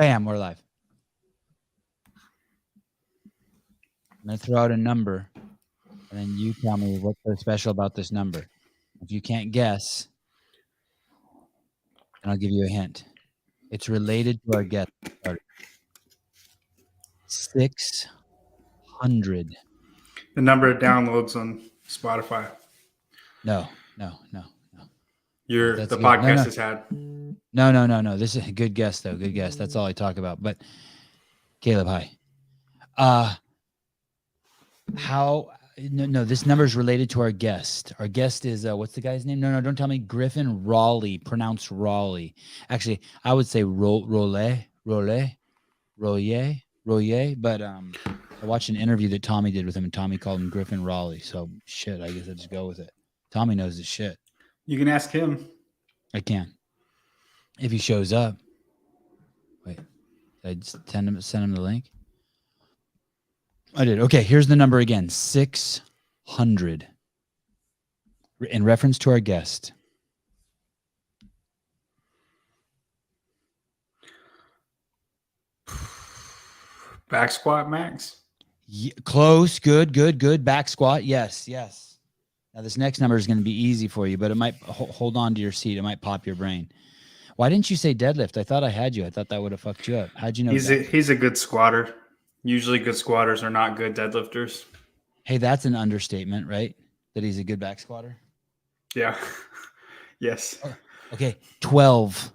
Bam, we're live. I'm going to throw out a number, and then you tell me what's so special about this number. If you can't guess, then I'll give you a hint. It's related to our guest. 600. The number of downloads on Spotify. No. The podcast has had. No. This is a good guess, though. Good guess. That's all I talk about. But Caleb, hi. No, this number is related to our guest. Our guest is, what's the guy's name? No, don't tell me. Griffin Roelle, pronounced Raleigh. Actually, I would say Roelle, but I watched an interview that Tommy did with him, and Tommy called him Griffin Raleigh. So, shit, I guess I'll just go with it. Tommy knows his shit. You can ask him. I can. If he shows up. Wait, did I just send him the link? I did. Okay, here's the number again. 600. In reference to our guest. Back squat max? Yeah, close. Good. Back squat. Yes. Now, this next number is going to be easy for you, but it might hold on to your seat. It might pop your brain. Why didn't you say deadlift? I thought I had you. I thought that would have fucked you up. How'd you know he's a good squatter. Usually good squatters are not good deadlifters. Hey, that's an understatement, right? That he's a good back squatter? Yeah. Yes. Okay, 12.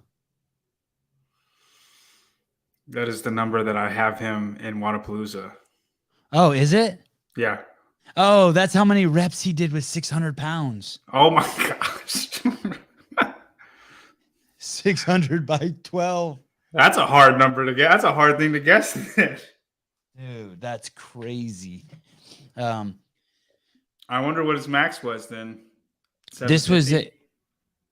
That is the number that I have him in Wodapalooza. Oh, is it? Yeah. Oh, that's how many reps he did with 600 pounds. Oh, my gosh. 600 by 12. That's a hard number to get. That's a hard thing to guess. Dude, that's crazy. I wonder what his max was then. This was it.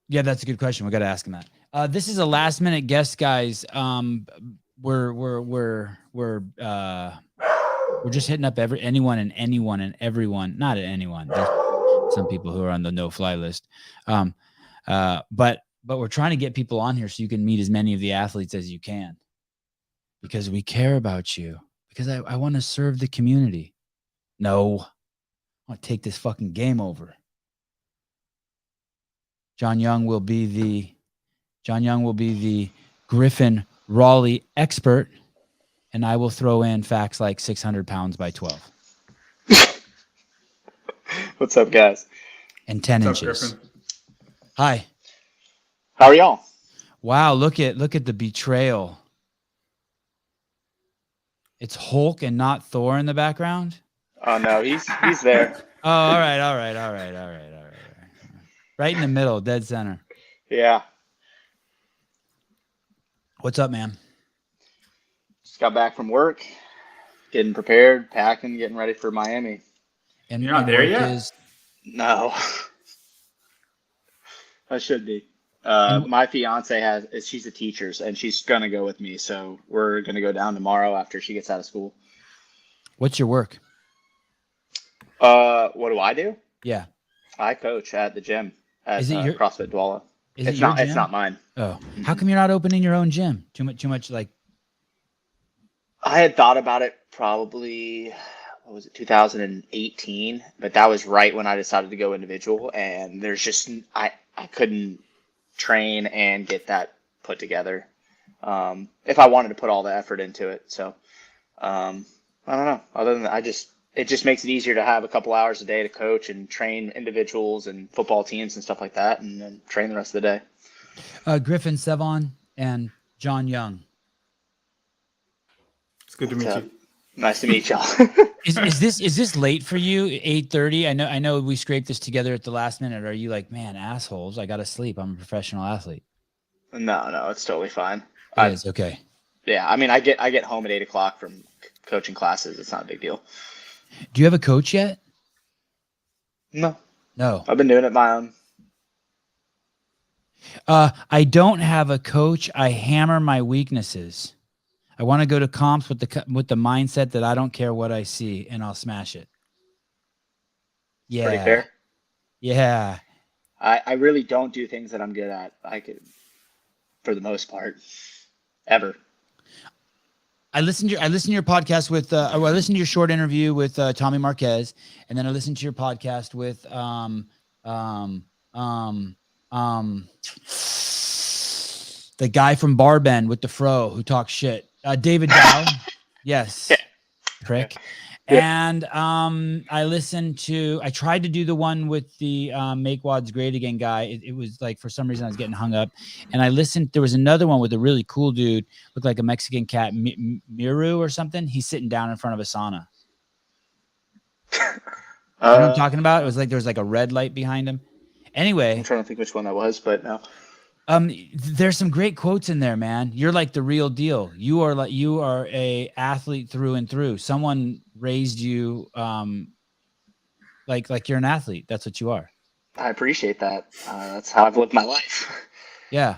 Yeah, that's a good question. We got to ask him that. This is a last minute guess, guys. We're just hitting up anyone and everyone. Not anyone. There's some people who are on the no-fly list. But we're trying to get people on here so you can meet as many of the athletes as you can, because we care about you. Because I want to serve the community. No, I want to take this fucking game over. John Young will be the Griffin Raleigh expert, and I will throw in facts like 600 pounds by 12. What's up, guys? And 10 What's inches. up, Griffin? Hi. How are y'all? Wow, look at the betrayal. It's Hulk and not Thor in the background. Oh no, he's there. Oh, all right. Right in the middle, dead center. Yeah. What's up, man? Just got back from work, getting prepared, packing, getting ready for Miami. And you're not there yet? No. I should be. My fiance she's a teacher, and she's gonna go with me. So we're gonna go down tomorrow after she gets out of school. What's your work? What do I do? Yeah. I coach at the gym at Is it your CrossFit Douala. It's not. It's not mine. Oh, how come you're not opening your own gym? Too much. Like, I had thought about it probably. What was it, 2018? But that was right when I decided to go individual, and there's just I couldn't train and get that put together if I wanted to put all the effort into it. So I don't know. Other than that, it just makes it easier to have a couple hours a day to coach and train individuals and football teams and stuff like that, and then train the rest of the day. Griffin Sevon and John Young. It's good to meet you. Nice to meet y'all. Is this late for you? 8:30. I know we scraped this together at the last minute. Are you like, man, assholes? I gotta sleep. I'm a professional athlete. No, it's totally fine. It is okay. Yeah, I mean, I get home at 8:00 from coaching classes. It's not a big deal. Do you have a coach yet? No. I've been doing it my own. I don't have a coach. I hammer my weaknesses. I want to go to comps with the mindset that I don't care what I see and I'll smash it. Yeah. Pretty fair. Yeah. I really don't do things that I'm good at. I could, for the most part, ever. I listened to your podcast with I listened to your short interview with Tommy Marquez, and then I listened to your podcast with the guy from Barbend with the fro who talks shit. David Dow. Yes. Yeah. Prick. Yeah. And I tried to do the one with the Make Wads Great Again guy. It was like, for some reason I was getting hung up. And I listened, there was another one with a really cool dude, looked like a Mexican cat, Miru or something. He's sitting down in front of a sauna. You know what I'm talking about? It was like, there was like a red light behind him. Anyway. I'm trying to think which one that was, but no. There's some great quotes in there, man. You're like the real deal. You are a athlete through and through. Someone raised you, like you're an athlete. That's what you are. I appreciate that. That's how I've lived my life. Yeah.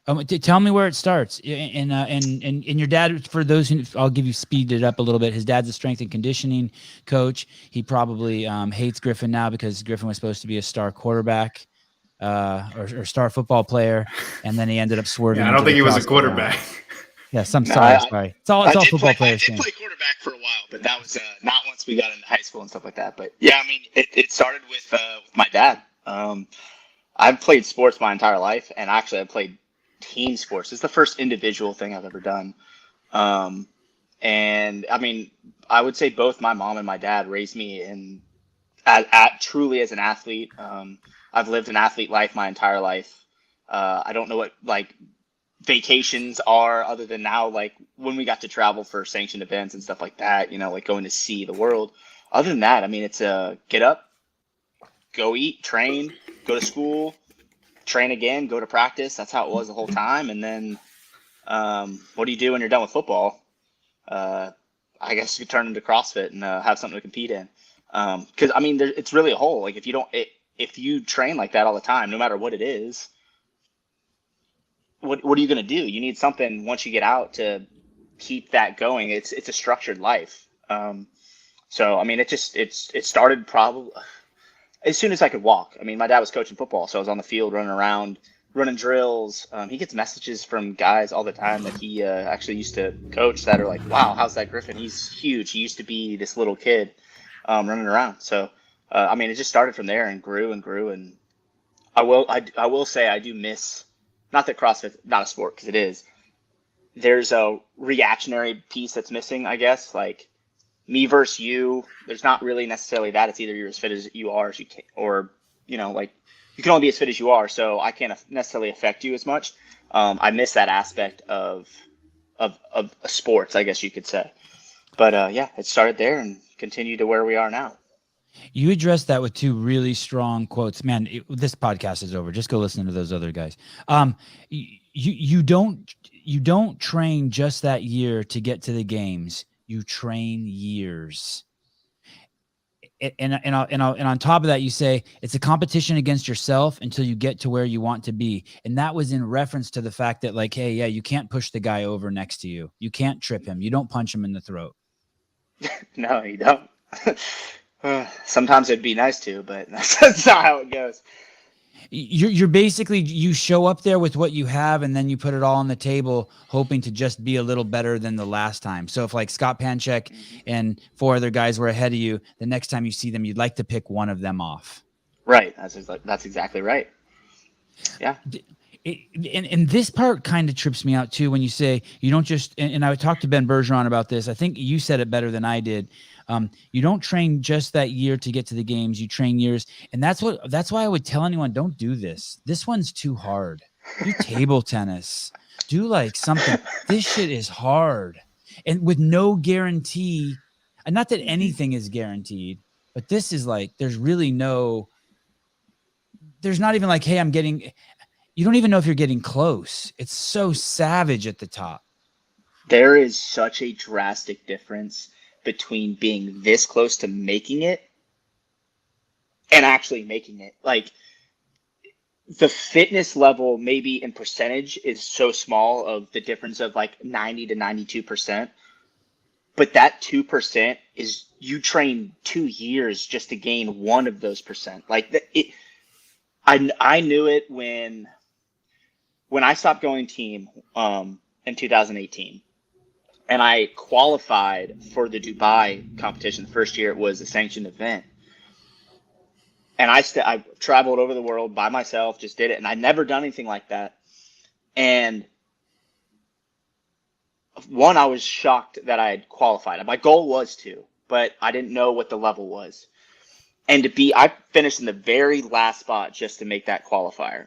Tell me where it starts. And your dad, for those who, I'll give you, speed it up a little bit. His dad's a strength and conditioning coach. He probably hates Griffin now because Griffin was supposed to be a star quarterback. Or star football player, and then he ended up swerving. Yeah, I don't think he was a quarterback. Yeah, sorry. It's all football players. I did play quarterback for a while, but that was not once we got into high school and stuff like that. But yeah, I mean, it started with my dad. I've played sports my entire life, and actually I played team sports. It's the first individual thing I've ever done. And I mean, I would say both my mom and my dad raised me truly as an athlete. I've lived an athlete life my entire life. I don't know what like vacations are other than now, like when we got to travel for sanctioned events and stuff like that, you know, like going to see the world. Other than that, I mean, it's get up, go eat, train, go to school, train again, go to practice. That's how it was the whole time. And then what do you do when you're done with football? I guess you turn into CrossFit and have something to compete in. Because I mean, it's really a whole. Like if you train like that all the time, no matter what it is, what are you going to do? You need something once you get out to keep that going. It's a structured life. So I mean, it started probably as soon as I could walk. I mean, my dad was coaching football, so I was on the field running around, running drills. He gets messages from guys all the time that he actually used to coach that are like, "Wow, how's that Griffin? He's huge. He used to be this little kid running around." So. I mean, it just started from there and grew. And I will say I do miss, not that CrossFit's not a sport, because it is. There's a reactionary piece that's missing, I guess. Like me versus you, there's not really necessarily that. It's either you're as fit as you are as you can, or you know, like you can only be as fit as you are. So I can't necessarily affect you as much. I miss that aspect of sports, I guess you could say. But yeah, it started there and continued to where we are now. You addressed that with two really strong quotes. Man, this podcast is over. Just go listen to those other guys. You don't train just that year to get to the games. You train years. And on top of that, you say it's a competition against yourself until you get to where you want to be. And that was in reference to the fact that, like, hey, yeah, you can't push the guy over next to you. You can't trip him. You don't punch him in the throat. No, you don't. Sometimes it'd be nice to, but that's not how it goes. You're basically, you show up there with what you have, and then you put it all on the table, hoping to just be a little better than the last time. So if like Scott Panchek and four other guys were ahead of you, the next time you see them, you'd like to pick one of them off. Right. That's exactly right. Yeah. And this part kind of trips me out too, when you say you don't just, and I talked to Ben Bergeron about this. I think you said it better than I did. You don't train just that year to get to the games. You train years. And that's why I would tell anyone, don't do this. This one's too hard. Do table tennis. Do like something. This shit is hard. And with no guarantee, and not that anything is guaranteed, but this is like, there's not even like, hey, you don't even know if you're getting close. It's so savage at the top. There is such a drastic difference between being this close to making it and actually making it. Like the fitness level, maybe in percentage, is so small of the difference of like 90 to 92%. But that 2% is you train 2 years just to gain one of those percent. Like I knew it when I stopped going team in 2018. and I qualified for the Dubai competition. The first year it was a sanctioned event. And I traveled over the world by myself, just did it. And I'd never done anything like that. And one, I was shocked that I had qualified. My goal was to, but I didn't know what the level was. And I finished in the very last spot just to make that qualifier.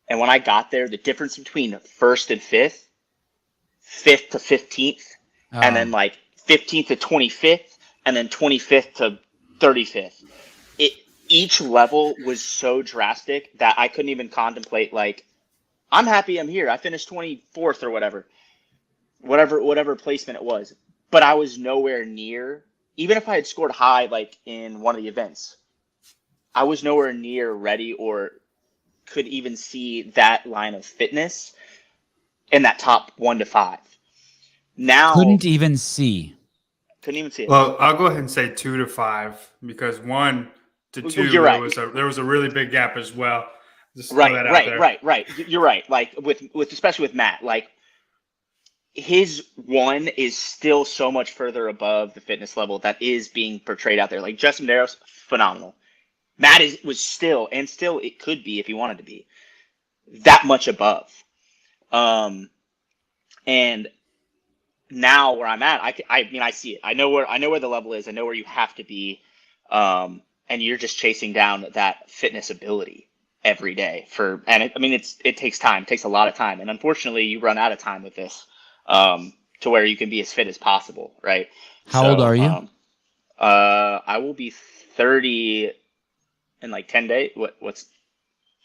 And when I got there, the difference between first and fifth to 15th, and then like 15th to 25th, and then 25th to 35th. Each level was so drastic that I couldn't even contemplate, like, I'm happy I'm here. I finished 24th or whatever placement it was. But I was nowhere near, even if I had scored high, like in one of the events, I was nowhere near ready or could even see that line of fitness in that top 1 to 5. Now Couldn't even see it. Well, I'll go ahead and say 2 to 5 because 1 to 2 You're right. there was a really big gap as well. Just Right. You're right. Like especially with Matt, like his 1 is still so much further above the fitness level that is being portrayed out there. Like Justin Medeiros, phenomenal. Matt was still it could be if he wanted to be that much above. And now where I'm at, I see it. I know where the level is. I know where you have to be. And you're just chasing down that fitness ability every day it takes time. It takes a lot of time. And unfortunately you run out of time with this, to where you can be as fit as possible. Right. How old are you? I will be 30 in like 10 days. What's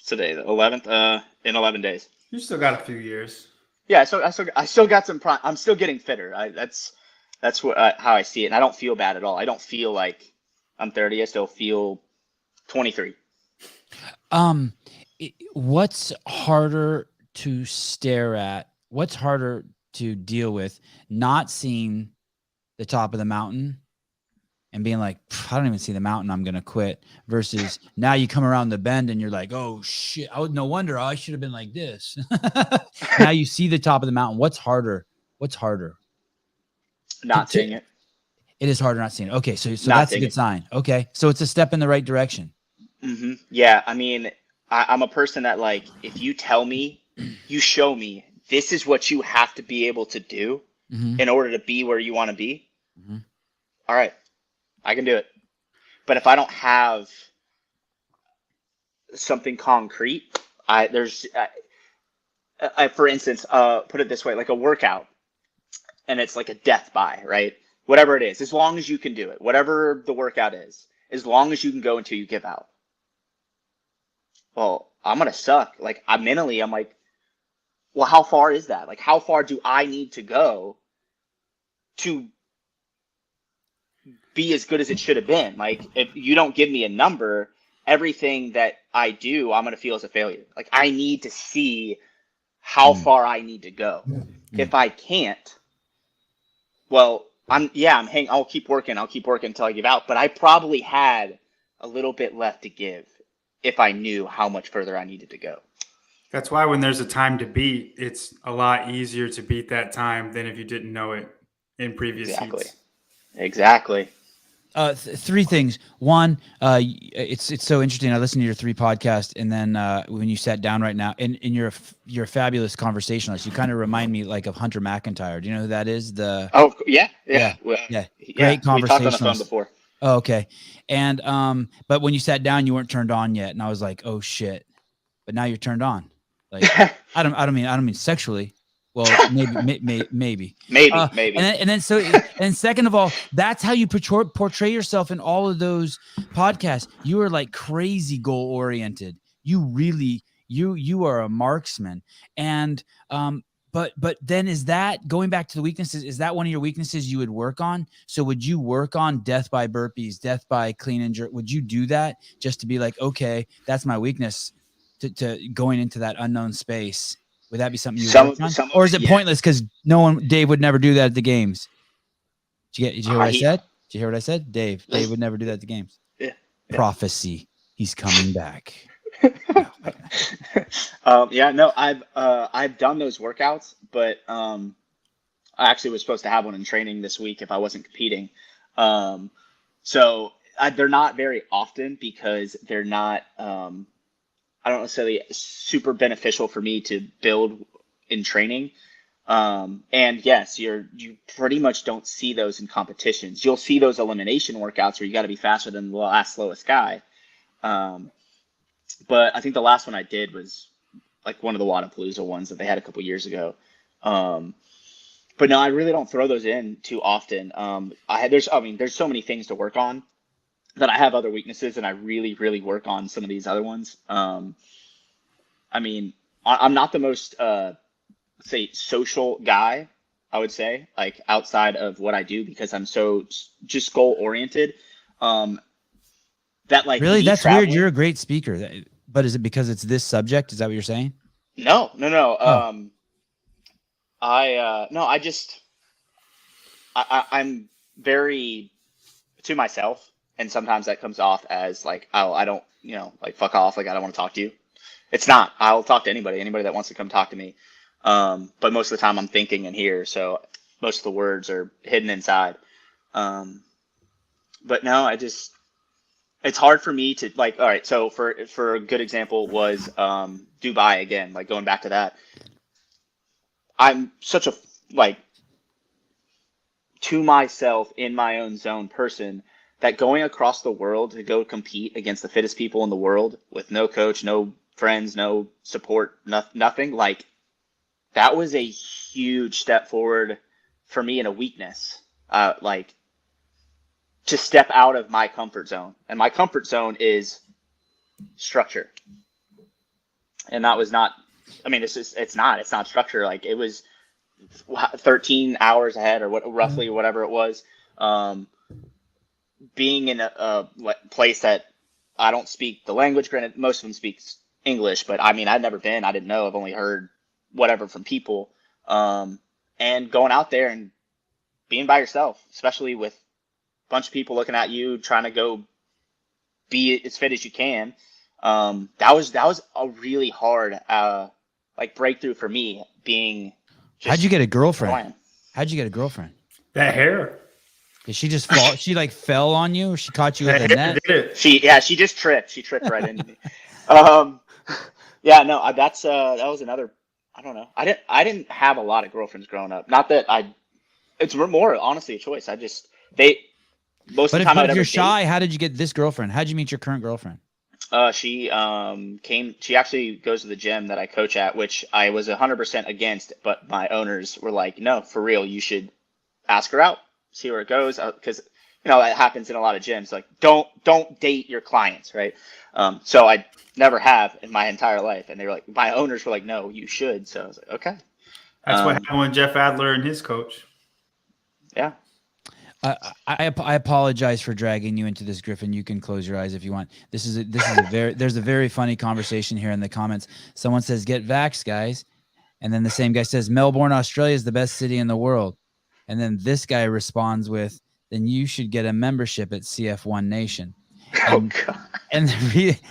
today? The 11th, in 11 days. You still got a few years. Yeah. I still got some prime. I'm still getting fitter. That's how I see it. And I don't feel bad at all. I don't feel like I'm 30. I still feel 23. What's harder to stare at? What's harder to deal with? Not seeing the top of the mountain and being like, I don't even see the mountain, I'm going to quit, versus now you come around the bend and you're like, oh shit, no wonder I should have been like this. Now you see the top of the mountain. What's harder? Not seeing it. It is harder not seeing it. Okay, so that's a good sign. Okay, so it's a step in the right direction. Mm-hmm. Yeah, I mean, I'm a person that, like, if you tell me, you show me, this is what you have to be able to do in order to be where you want to be. All right, I can do it. But if I don't have something concrete, for instance, put it this way, like a workout, and it's like a death by, right? Whatever it is, as long as you can do it, whatever the workout is, as long as you can go until you give out. Well, I'm going to suck. Like, I'm like, well, how far is that? Like, how far do I need to go to be as good as it should have been? Like, if you don't give me a number, everything that I do, I'm going to feel as a failure. Like, I need to see how far I need to go. If I can't, well, I'll keep working until I give out. But I probably had a little bit left to give if I knew how much further I needed to go. That's why when there's a time to beat, it's a lot easier to beat that time than if you didn't know it in previous heats. Exactly. 3 things. One, it's so interesting. I listened to your 3 podcasts, and then when you sat down right now, and you're a fabulous conversationalist. You kind of remind me like of Hunter McIntyre. Do you know who that is? Great conversationalist. We talked on the phone before. Oh, okay. And but when you sat down, you weren't turned on yet, and I was like, oh shit. But now you're turned on. Like I don't mean sexually. Well, maybe. And then second of all, that's how you portray yourself in all of those podcasts. You are like crazy goal oriented. You really, you are a marksman. And, but then is that, going back to the weaknesses, is that one of your weaknesses you would work on? So would you work on death by burpees, death by clean and jerk? Would you do that just to be like, okay, that's my weakness to going into that unknown space? Would that be something you work on? Or is it pointless because Dave would never do that at the games? Did you hear what I said? Did you hear what I said? Dave would never do that at the games. Yeah. Prophecy. He's coming back. I've done those workouts, but I actually was supposed to have one in training this week if I wasn't competing. They're not very often because they're not, I don't necessarily super beneficial for me to build in training. And yes, you pretty much don't see those in competitions. You'll see those elimination workouts where you got to be faster than the last slowest guy. But I think the last one I did was like one of the Wodapalooza ones that they had a couple years ago. But no, I really don't throw those in too often. There's so many things to work on that I have other weaknesses, and I really, really work on some of these other ones. I'm not the most, say, social guy, I would say, like outside of what I do, because I'm so just goal oriented. That like really, that's weird. You're a great speaker, but is it because it's this subject? Is that what you're saying? No. Oh. I'm very to myself, and sometimes that comes off as like, oh, I don't, like fuck off, like I don't want to talk to you. It's not. I'll talk to anybody that wants to come talk to me. But most of the time I'm thinking in here, so most of the words are hidden inside. But no, it's hard for me to like, all right, so for a good example was Dubai again, like going back to that. I'm such a like to myself in my own zone person that going across the world to go compete against the fittest people in the world with no coach, no friends, no support, nothing, like that was a huge step forward for me in a weakness. Like to step out of my comfort zone, and my comfort zone is structure. And that was not, it's not structure. Like it was 13 hours ahead or roughly whatever it was. Being in a place that I don't speak the language, granted most of them speak English, but I'd never been, I didn't know, I've only heard whatever from people. And going out there and being by yourself, especially with a bunch of people looking at you, trying to go be as fit as you can. That was a really hard, like breakthrough for me being. How'd you get a girlfriend? That hair. Did she just fall? She like fell on you, or she caught you with a net? She just tripped. She tripped right into me. That was another. I don't know. I didn't have a lot of girlfriends growing up. Not that it's more honestly a choice. Most of the time. But if you're shy, how did you get this girlfriend? How'd you meet your current girlfriend? She actually goes to the gym that I coach at, which I was 100% against, but my owners were like, no, for real, you should ask her out, see where it goes. Cause that happens in a lot of gyms. Like don't date your clients. Right. So I never have in my entire life. And they were like, my owners were like, no, you should. So I was like, okay. That's what happened with Jeff Adler and his coach. Yeah. I apologize for dragging you into this, Griffin. You can close your eyes if you want. There's a very funny conversation here in the comments. Someone says, get vaxxed, guys. And then the same guy says, Melbourne, Australia is the best city in the world. And then this guy responds with, then you should get a membership at CF1 Nation. And,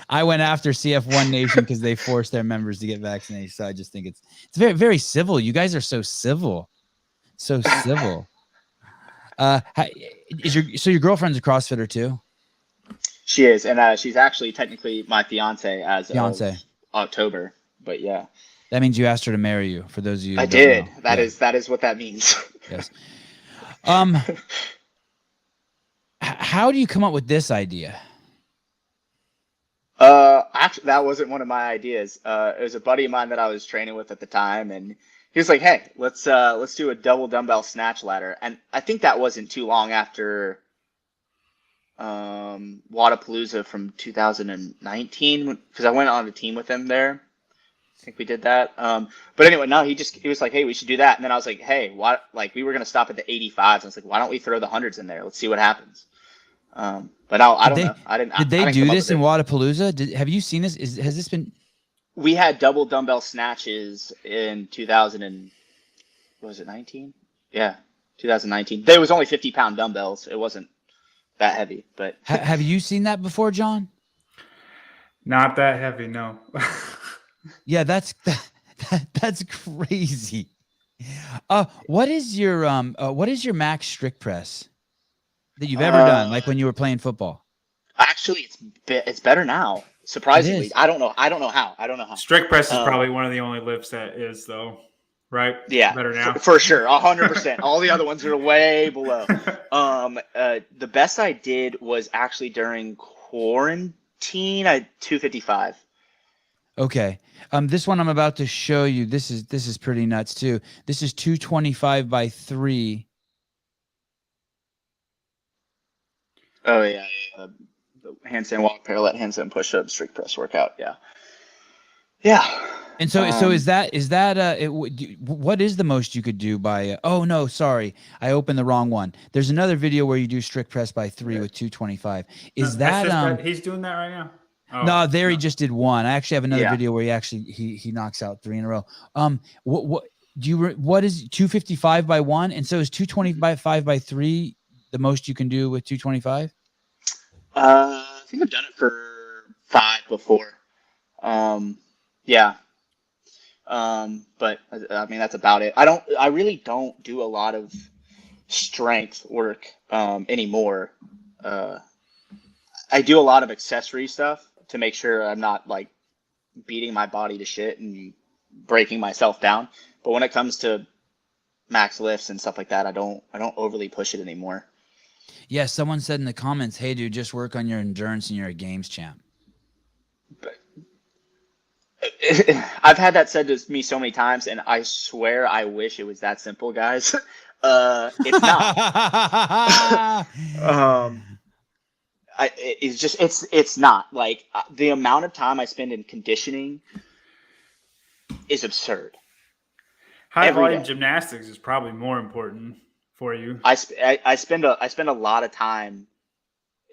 I went after CF1 Nation because they forced their members to get vaccinated. So I just think it's very, very civil. You guys are so civil. So civil. Your girlfriend's a CrossFitter too? She is, and she's actually technically my fiance of October. But yeah, that means you asked her to marry you. For those of you, I did. That is what that means. Yes. How do you come up with this idea? Actually, that wasn't one of my ideas. It was a buddy of mine that I was training with at the time, and he was like, hey, let's do a double dumbbell snatch ladder. And I think that wasn't too long after Wodapalooza from 2019, because I went on a team with him there. I think we did that. But anyway, no, he was like, hey, we should do that. And then I was like, hey, what? Like we were going to stop at the 85s. I was like, why don't we throw the hundreds in there? Let's see what happens. But I don't know. Did they do this in Wodapalooza? Have you seen this? Has this been? We had double dumbbell snatches in 2019? Yeah, 2019. There was only 50-pound dumbbells. It wasn't that heavy, but have you seen that before, John? Not that heavy, no. Yeah, that's crazy. What is your max strict press that you've ever done? Like when you were playing football? Actually, it's better now. It Surprisingly, is. I don't know how. Strict press is Um, probably one of the only lifts that is, though, right? Yeah, Better now. for sure, 100%. All the other ones are way below. The best I did was actually during quarantine. I 255. Okay. This one I'm about to show you. This is pretty nuts too. This is 225 by 3. Oh yeah. The handstand walk, parallel handstand push-up, strict press workout. Yeah. Yeah. And so is that what is the most you could do by oh no, sorry. I opened the wrong one. There's another video where you do strict press by 3 with 225. Is that he's doing that right now? Oh, no, there he just did one. I actually have another Yeah. video where he knocks out 3 in a row. What is 255 by 1? And so is 225 by 3 the most you can do with 225? I think I've done it for 5 before. Yeah. But I mean that's about it. I really don't do a lot of strength work anymore. I do a lot of accessory stuff to make sure I'm not like beating my body to shit and breaking myself down. But when it comes to max lifts and stuff like that, I don't overly push it anymore. Yeah, someone said in the comments, "Hey dude, just work on your endurance and you're a games champ." But I've had that said to me so many times, and I swear I wish it was that simple, guys. It's not. It's not like the amount of time I spend in conditioning is absurd. High Every volume day. gymnastics is probably more important for you. I spend a lot of time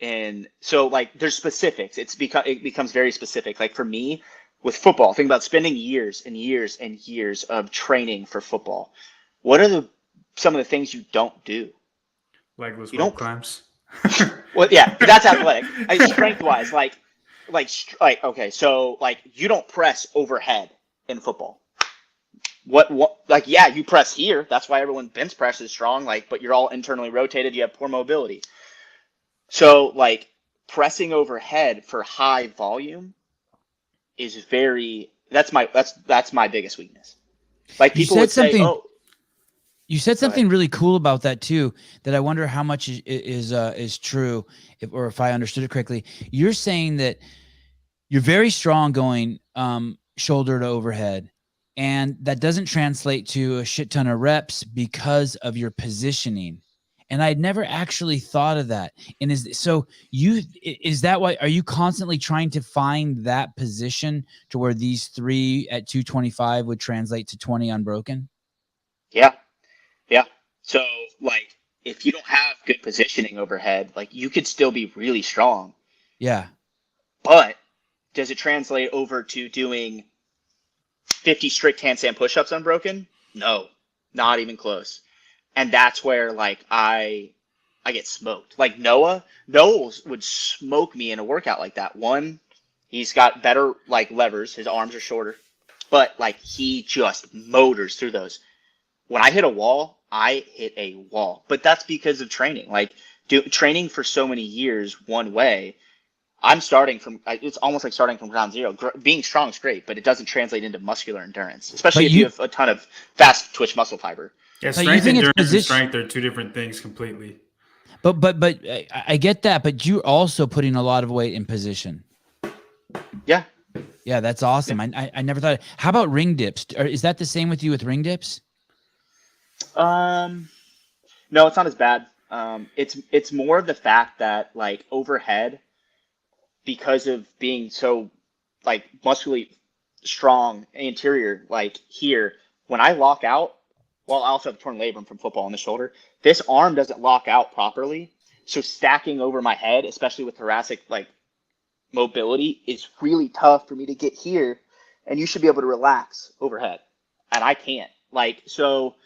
in, so like there's specifics. It becomes very specific. Like for me with football, think about spending years and years and years of training for football. What are some of the things you don't do? Legless You rope don't. climbs. Well, yeah, that's athletic. Strength wise, okay, so like you don't press overhead in football. Like, yeah, you press here. That's why everyone bench press is strong. Like, but you're all internally rotated. You have poor mobility. So like pressing overhead for high volume is that's my biggest weakness. Like You people said would say, something. oh, You said go ahead. something really cool about that too. That I wonder how much is true, if I understood it correctly. You're saying that you're very strong going shoulder to overhead, and that doesn't translate to a shit ton of reps because of your positioning. And I'd never actually thought of that. And is that why, are you constantly trying to find that position to where these 3 at 225 would translate to 20 unbroken? Yeah. Yeah. So like if you don't have good positioning overhead, like you could still be really strong. Yeah. But does it translate over to doing 50 strict handstand push-ups unbroken? No, not even close. And that's where like I get smoked. Like Noah would smoke me in a workout like that. One, he's got better like levers, his arms are shorter, but like he just motors through those. When I hit a wall, I hit a wall. But that's because of training. Like training for so many years one way, it's almost like starting from ground zero. Being strong is great, but it doesn't translate into muscular endurance, especially if you have a ton of fast twitch muscle fiber. Yeah, But you strength, think it's endurance, and position- strength are two different things completely. But I get that, but you're also putting a lot of weight in position. Yeah. Yeah, that's awesome. I never thought. How about ring dips? Is that the same with you with ring dips? No, it's not as bad. It's more of the fact that like overhead, because of being so like muscularly strong anterior, like here, when I lock out, well, I also have torn labrum from football in the shoulder. This arm doesn't lock out properly. So stacking over my head, especially with thoracic like mobility, is really tough for me to get here. And you should be able to relax overhead. And I can't. Like, so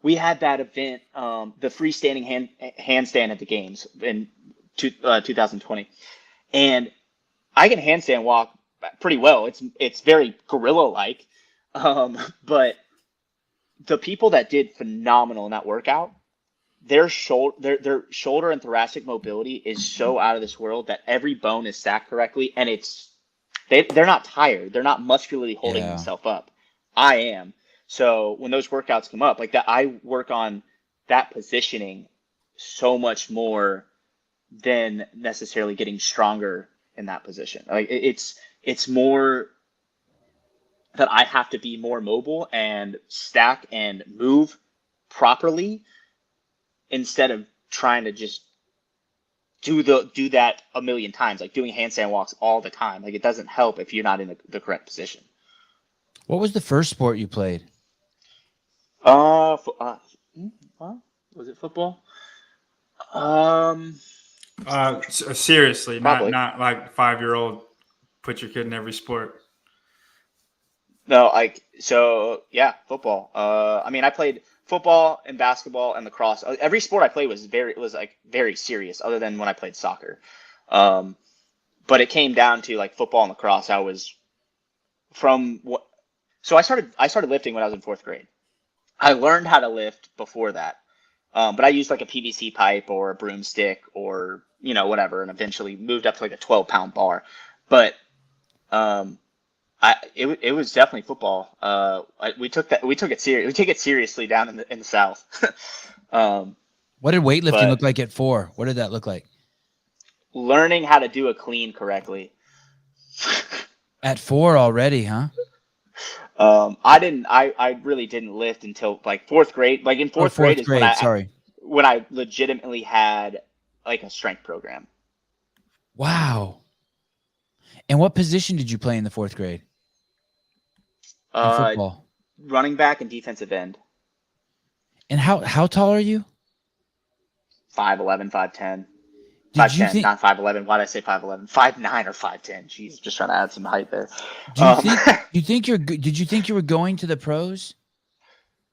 we had that event, the freestanding handstand at the games in 2020. And I can handstand walk pretty well. It's very gorilla-like. But the people that did phenomenal in that workout, their shoulder and thoracic mobility is so out of this world that every bone is stacked correctly, and they're not tired. They're not muscularly holding Yeah. themselves up. I am. So when those workouts come up, like that, I work on that positioning so much more than necessarily getting stronger in that position. Like it's more that I have to be more mobile and stack and move properly instead of trying to just do that a million times, like doing handstand walks all the time. Like it doesn't help if you're not in the correct position. What was the first sport you played? Was it football? Seriously, Probably. not like 5-year-old. Put your kid in every sport. No, yeah, football. I mean, I played football and basketball and lacrosse. Every sport I played was very serious, other than when I played soccer. But it came down to like football and lacrosse. So I started lifting when I was in 4th grade. I learned how to lift before that. But I used like a PVC pipe or a broomstick or, whatever, and eventually moved up to like a 12-pound bar. But it was definitely football. We took it serious. We take it seriously down in the South. What did weightlifting look like at 4? What did that look like? Learning how to do a clean correctly. At 4 already, huh? I really didn't lift until like 4th grade. Like in fourth grade is when I legitimately had like a strength program. Wow. And what position did you play in the 4th grade? In football? Running back and defensive end. And how tall are you? 5'11", 5'10". 5'10", not 5'11". Why did I say 5'11"? 5'9" or 5'10". Jeez, just trying to add some height there. Did you think you were going to the pros?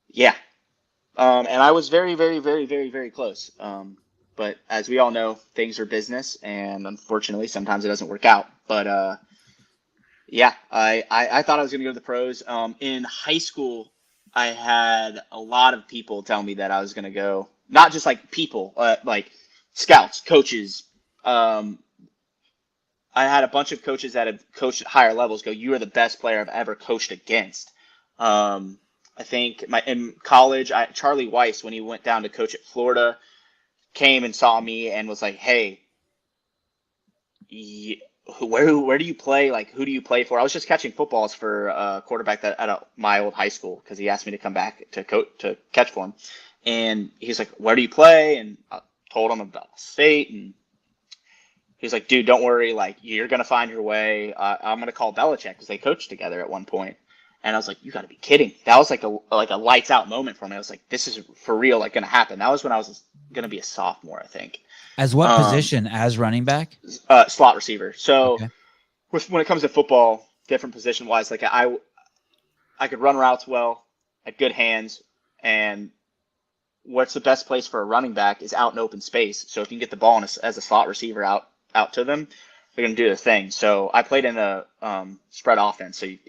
Yeah. And I was very, very, very, very, very close. But as we all know, things are business, and unfortunately, sometimes it doesn't work out. But yeah, I thought I was going to go to the pros. In high school, I had a lot of people tell me that I was going to go. Not just like people, like scouts, coaches. I had a bunch of coaches that have coached at higher levels go, "You are the best player I've ever coached against." I think in college, Charlie Weiss, when he went down to coach at Florida, came and saw me and was like, "Hey, where do you play? Like, who do you play for?" I was just catching footballs for a quarterback at my old high school because he asked me to come back to catch for him. And he's like, "Where do you play?" And I told him about state, and he's like, "Dude, don't worry. Like, you're gonna find your way. I'm gonna call Belichick because they coached together at one point." And I was like, "You got to be kidding!" That was like a lights out moment for me. I was like, "This is for real, like gonna happen." That was when I was gonna be a sophomore, I think. As what position? As running back? Slot receiver. So okay. when it comes to football, different position wise, like I could run routes well, had good hands, and what's the best place for a running back is out in open space. So if you can get the ball as a slot receiver out to them, they're going to do their thing. So I played in a spread offense. So you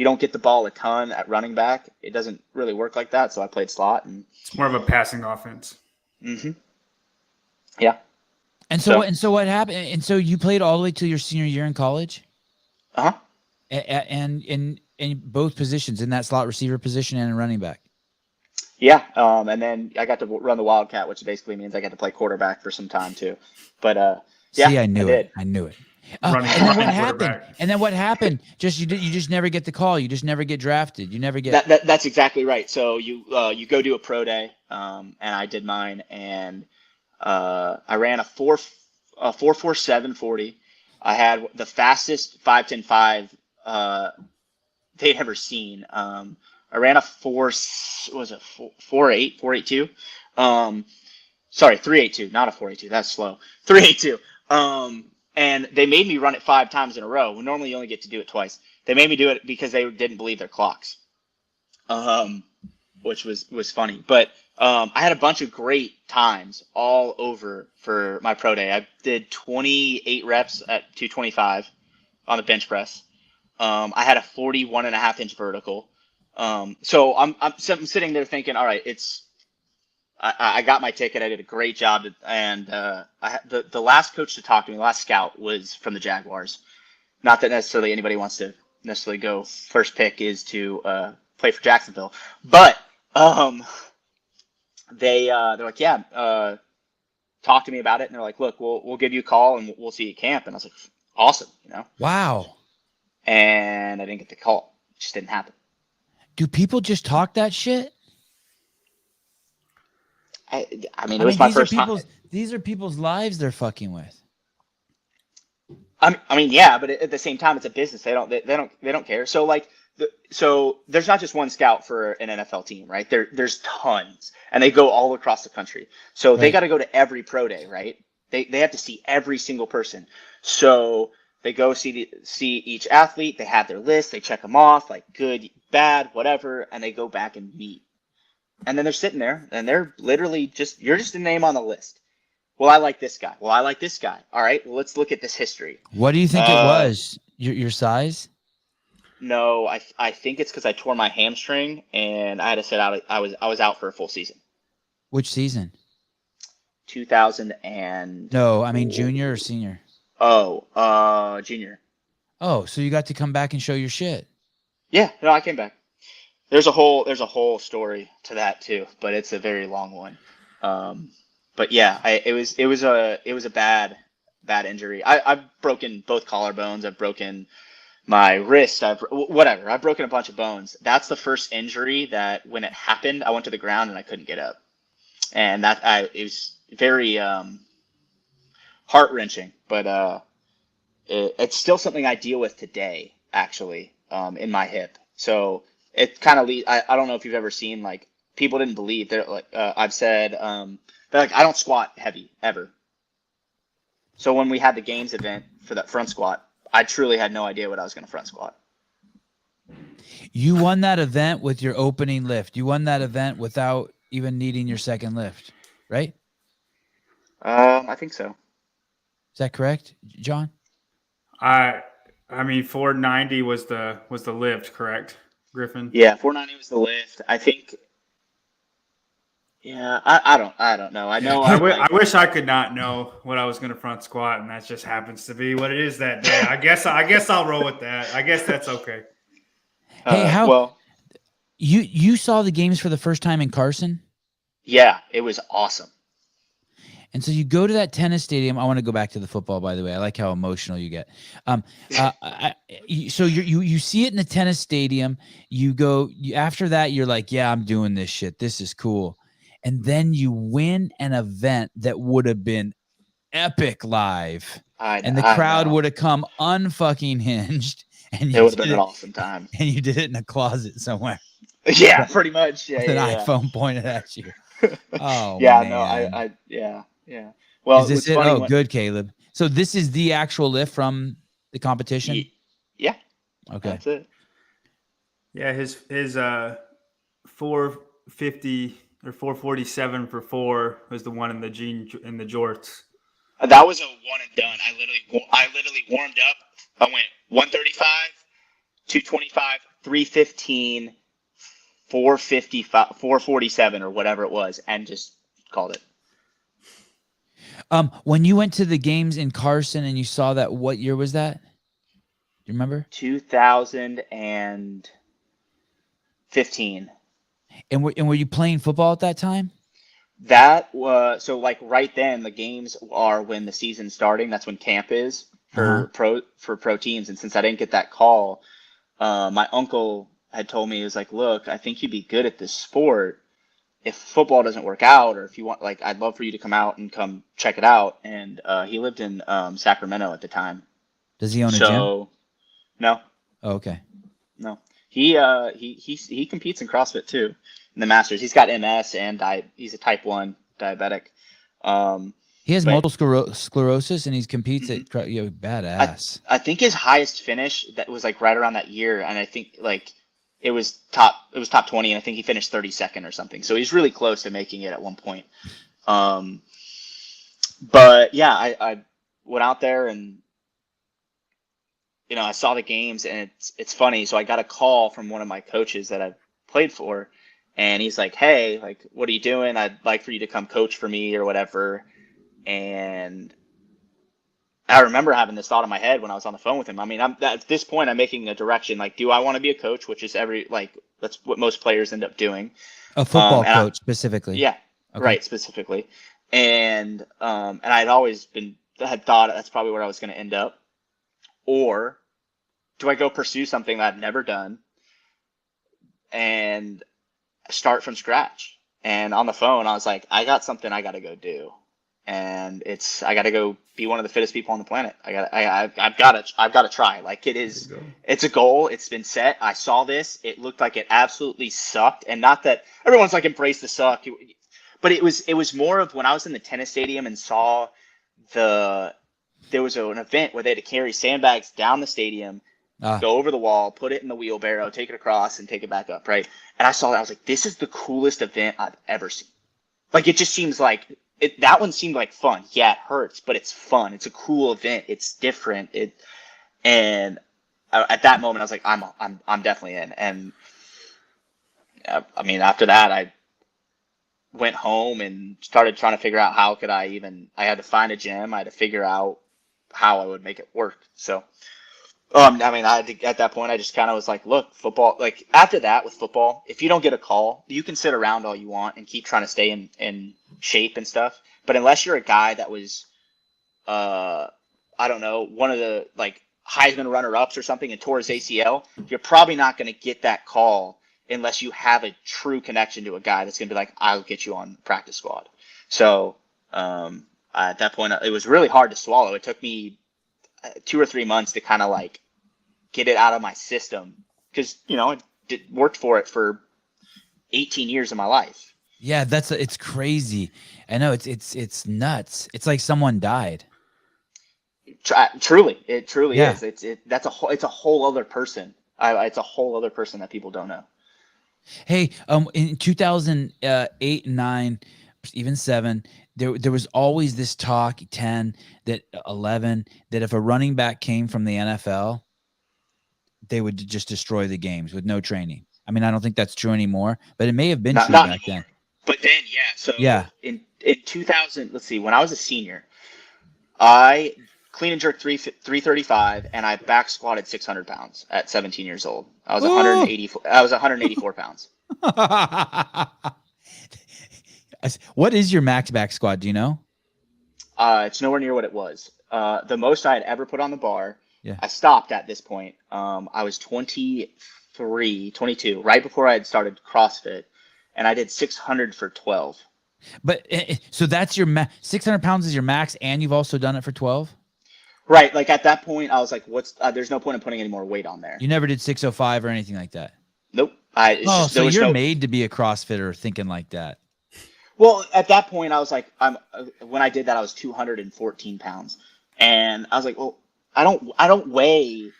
don't get the ball a ton at running back. It doesn't really work like that. So I played slot. And it's more of a passing offense. Mm-hmm. Yeah. And so what happened? And so you played all the way to your senior year in college? Uh-huh. And in both positions, in that slot receiver position and in running back? Yeah, and then I got to run the Wildcat, which basically means I got to play quarterback for some time too. But yeah, see, I knew it. And then what happened? And then what happened? You just never get the call. You just never get drafted. You never get. That's exactly right. So you go do a pro day, and I did mine, and I ran a 4.47 40. I had the fastest 5.10.5 they'd ever seen. I ran a 4.8, 4.82. Sorry, 3.82, not a 4.82. That's slow. 3.82. And they made me run it 5 times in a row. Normally you only get to do it twice. They made me do it because they didn't believe their clocks, which was funny. But I had a bunch of great times all over for my pro day. I did 28 reps at 225 on the bench press. I had a 41.5-inch vertical. So I'm sitting there thinking, all right, I got my ticket. I did a great job, and the last coach to talk to me, the last scout, was from the Jaguars. Not that necessarily anybody wants to necessarily go first pick is to play for Jacksonville, but they're like, yeah, talk to me about it, and they're like, look, we'll give you a call and we'll see you at camp. And I was like, awesome, Wow. And I didn't get the call. It just didn't happen. Do people just talk that shit? I mean, it was my first time. These are people's lives they're fucking with. I mean, yeah, but at the same time, it's a business. They don't care. So like, so there's not just one scout for an NFL team, right? There's tons, and they go all across the country. So they got to go to every pro day, right? They have to see every single person. So they go see each athlete. They have their list. They check them off, like good, bad, whatever, and they go back and meet. And then they're sitting there, and they're literally you're just a name on the list. Well, I like this guy. Well, I like this guy. All right, well, let's look at this history. What do you think it was? Your size? No, I think it's because I tore my hamstring and I had to sit out. I was out for a full season. Which season? 2000 and. No, I mean junior or senior. Oh, junior. Oh, so you got to come back and show your shit. Yeah, no, I came back. There's a whole story to that too, but it's a very long one. But yeah, it was a bad injury. I've broken both collarbones. I've broken my wrist. I've broken a bunch of bones. That's the first injury that when it happened, I went to the ground and I couldn't get up, and it was very heart wrenching. But it's still something I deal with today, actually, in my hip. So it kind of I don't know if you've ever seen, like, people didn't believe. They're like, I've said, they're like, I don't squat heavy ever. So when we had the games event for that front squat, I truly had no idea what I was going to front squat. You won that event with your opening lift. You won that event without even needing your second lift, right? I think so. Is that correct, John? I mean, 490 was the lift, correct, Griffin? Yeah, 490 was the lift. I think. Yeah, I don't know. I know. I wish I could not know what I was going to front squat, and that just happens to be what it is that day. I guess I'll roll with that. I guess that's okay. Hey, you saw the games for the first time in Carson? Yeah, it was awesome. And so you go to that tennis stadium. I want to go back to the football, by the way. I like how emotional you get. So you see it in the tennis stadium. After that, you're like, yeah, I'm doing this shit. This is cool. And then you win an event that would have been epic live. And the crowd would have come unfucking hinged. And it would have been an awesome time. And you did it in a closet somewhere. Yeah, pretty much. Yeah, with an iPhone pointed at you. Oh, yeah, man. No, yeah. Well, is this it? Oh, good, Caleb. So this is the actual lift from the competition? Yeah. Okay. That's it. Yeah, his 450 or 447 for 4 was the one in the jorts. That was a one and done. I literally warmed up. I went 135, 225, 315, 455, 447 or whatever it was, and just called it. When you went to the games in Carson and you saw that, what year was that? Do you remember? 2015. And were you playing football at that time? That was so, like, right then the games are when the season's starting. That's when camp is for pro teams. And since I didn't get that call, my uncle had told me, he was like, look, I think you'd be good at this sport if football doesn't work out, or if you want, like, I'd love for you to come out and come check it out. And he lived in Sacramento at the time. Does he own a gym? No. Oh, okay. No. He competes in CrossFit too, in the Masters. He's got MS and he's a type 1 diabetic. He has multiple sclerosis and he competes at badass. I think his highest finish that was like right around that year, and I think like it was top 20, and I think he finished 32nd or something. So he's really close to making it at one point. But yeah, I went out there and I saw the games, and it's funny. So I got a call from one of my coaches that I've played for. And he's like, hey, like, what are you doing? I'd like for you to come coach for me or whatever. And I remember having this thought in my head when I was on the phone with him. I mean, at this point, I'm making a direction. Like, do I want to be a coach? Which is that's what most players end up doing. A football coach specifically. Yeah, okay. Right, specifically. And I'd always had thought that's probably where I was going to end up. Or do I go pursue something that I've never done and start from scratch? And on the phone, I was like, I got something I got to go do. And I got to go be one of the fittest people on the planet. I've got to try. Like, it's a goal. It's been set. I saw this. It looked like it absolutely sucked. And not that everyone's like, embrace the suck. But it was more of when I was in the tennis stadium and saw there was an event where they had to carry sandbags down the stadium, go over the wall, put it in the wheelbarrow, take it across, and take it back up, right? And I saw that. I was like, this is the coolest event I've ever seen. Like, it just seems like that one seemed like fun. Yeah, it hurts, but it's fun. It's a cool event. It's different. And at that moment, I was like, I'm definitely in. And I mean, after that, I went home and started trying to figure out how could I had to find a gym. I had to figure out how I would make it work. So, I mean, at that point, I just kind of was like, look, football, like after that with football, if you don't get a call, you can sit around all you want and keep trying to stay in shape and stuff. But unless you're a guy that was, I don't know, one of the like Heisman runner-ups or something and tore his ACL, you're probably not going to get that call unless you have a true connection to a guy that's going to be like, I'll get you on practice squad. So at that point, it was really hard to swallow. It took me 2 or 3 months to kind of like get it out of my system because, you know, worked for it for 18 years of my life. Yeah, it's crazy. I know it's nuts. It's like someone died. Truly, it truly is. It's a whole other person. It's a whole other person that people don't know. Hey, in 2008 and 9, even 7, there was always this talk, 10, that 11, that if a running back came from the NFL, they would just destroy the games with no training. I mean, I don't think that's true anymore, but it may have been true back then. But then, So in 2000, let's see, when I was a senior, I clean and jerk 335, and I back squatted 600 pounds at 17 years old. I was 184 pounds. What is your max back squat? Do you know? It's nowhere near what it was. The most I had ever put on the bar, I stopped at this point. I was 22, right before I had started CrossFit, and I did 600 for 12. But so that's your 600 pounds is your max, and you've also done it for 12? Right. Like at that point, I was like, there's no point in putting any more weight on there. You never did 605 or anything like that? Nope. So you're made to be a CrossFitter thinking like that. Well, at that point, I was like, when I did that, I was 214 pounds. And I was like, well, I don't weigh,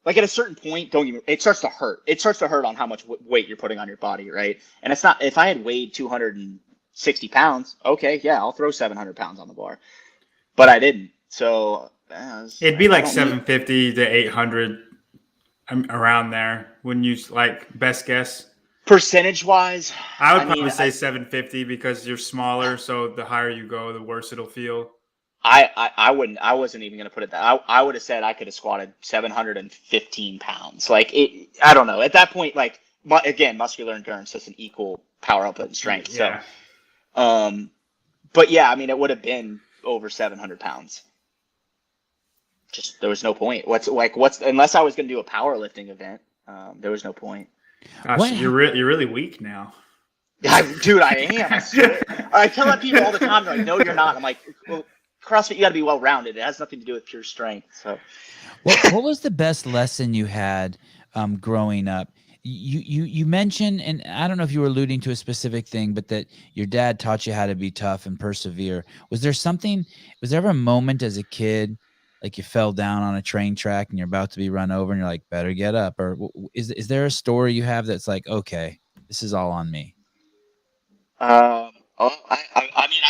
like at a certain point, it starts to hurt. It starts to hurt on how much weight you're putting on your body, right? And it's not, if I had weighed 260 pounds, okay, yeah, I'll throw 700 pounds on the bar. But I didn't. So it'd be like 750 to 800 around there. Wouldn't you, like, best guess? Percentage wise, I would probably say 750 because you're smaller. So the higher you go, the worse it'll feel. I wasn't even going to put it that. I would have said I could have squatted 715 pounds. Like I don't know. At that point, like again, muscular endurance doesn't equal power output and strength. Yeah. So, but yeah, I mean, it would have been over 700 pounds. Just there was no point. Unless I was going to do a powerlifting event, there was no point. Gosh, you're really weak now. Dude, I am. I swear. I tell that people all the time. They're like, no, you're not. I'm like, well, CrossFit, you got to be well-rounded. It has nothing to do with pure strength. So, what was the best lesson you had growing up? You mentioned, and I don't know if you were alluding to a specific thing, but that your dad taught you how to be tough and persevere. Was there ever a moment as a kid, like you fell down on a train track and you're about to be run over and you're like, better get up? Or is there a story you have that's like, okay, this is all on me? I mean,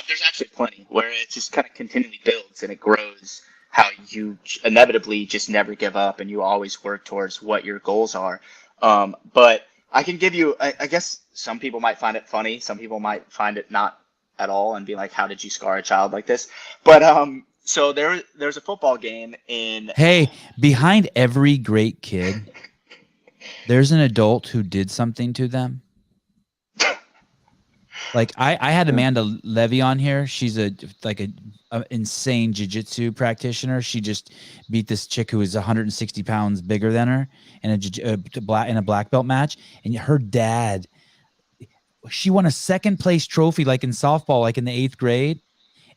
there's actually plenty where it just kind of continually builds and it grows, how you inevitably just never give up and you always work towards what your goals are. But I can give you, I guess some people might find it funny. Some people might find it not at all and be like, how did you scar a child like this? But so there's a football game in. Hey, behind every great kid, there's an adult who did something to them. Like I had Amanda Levy on here. She's a insane jiu-jitsu practitioner. She just beat this chick who was 160 pounds bigger than her in a black belt match. And her dad, she won a second place trophy like in softball, like in the 8th grade.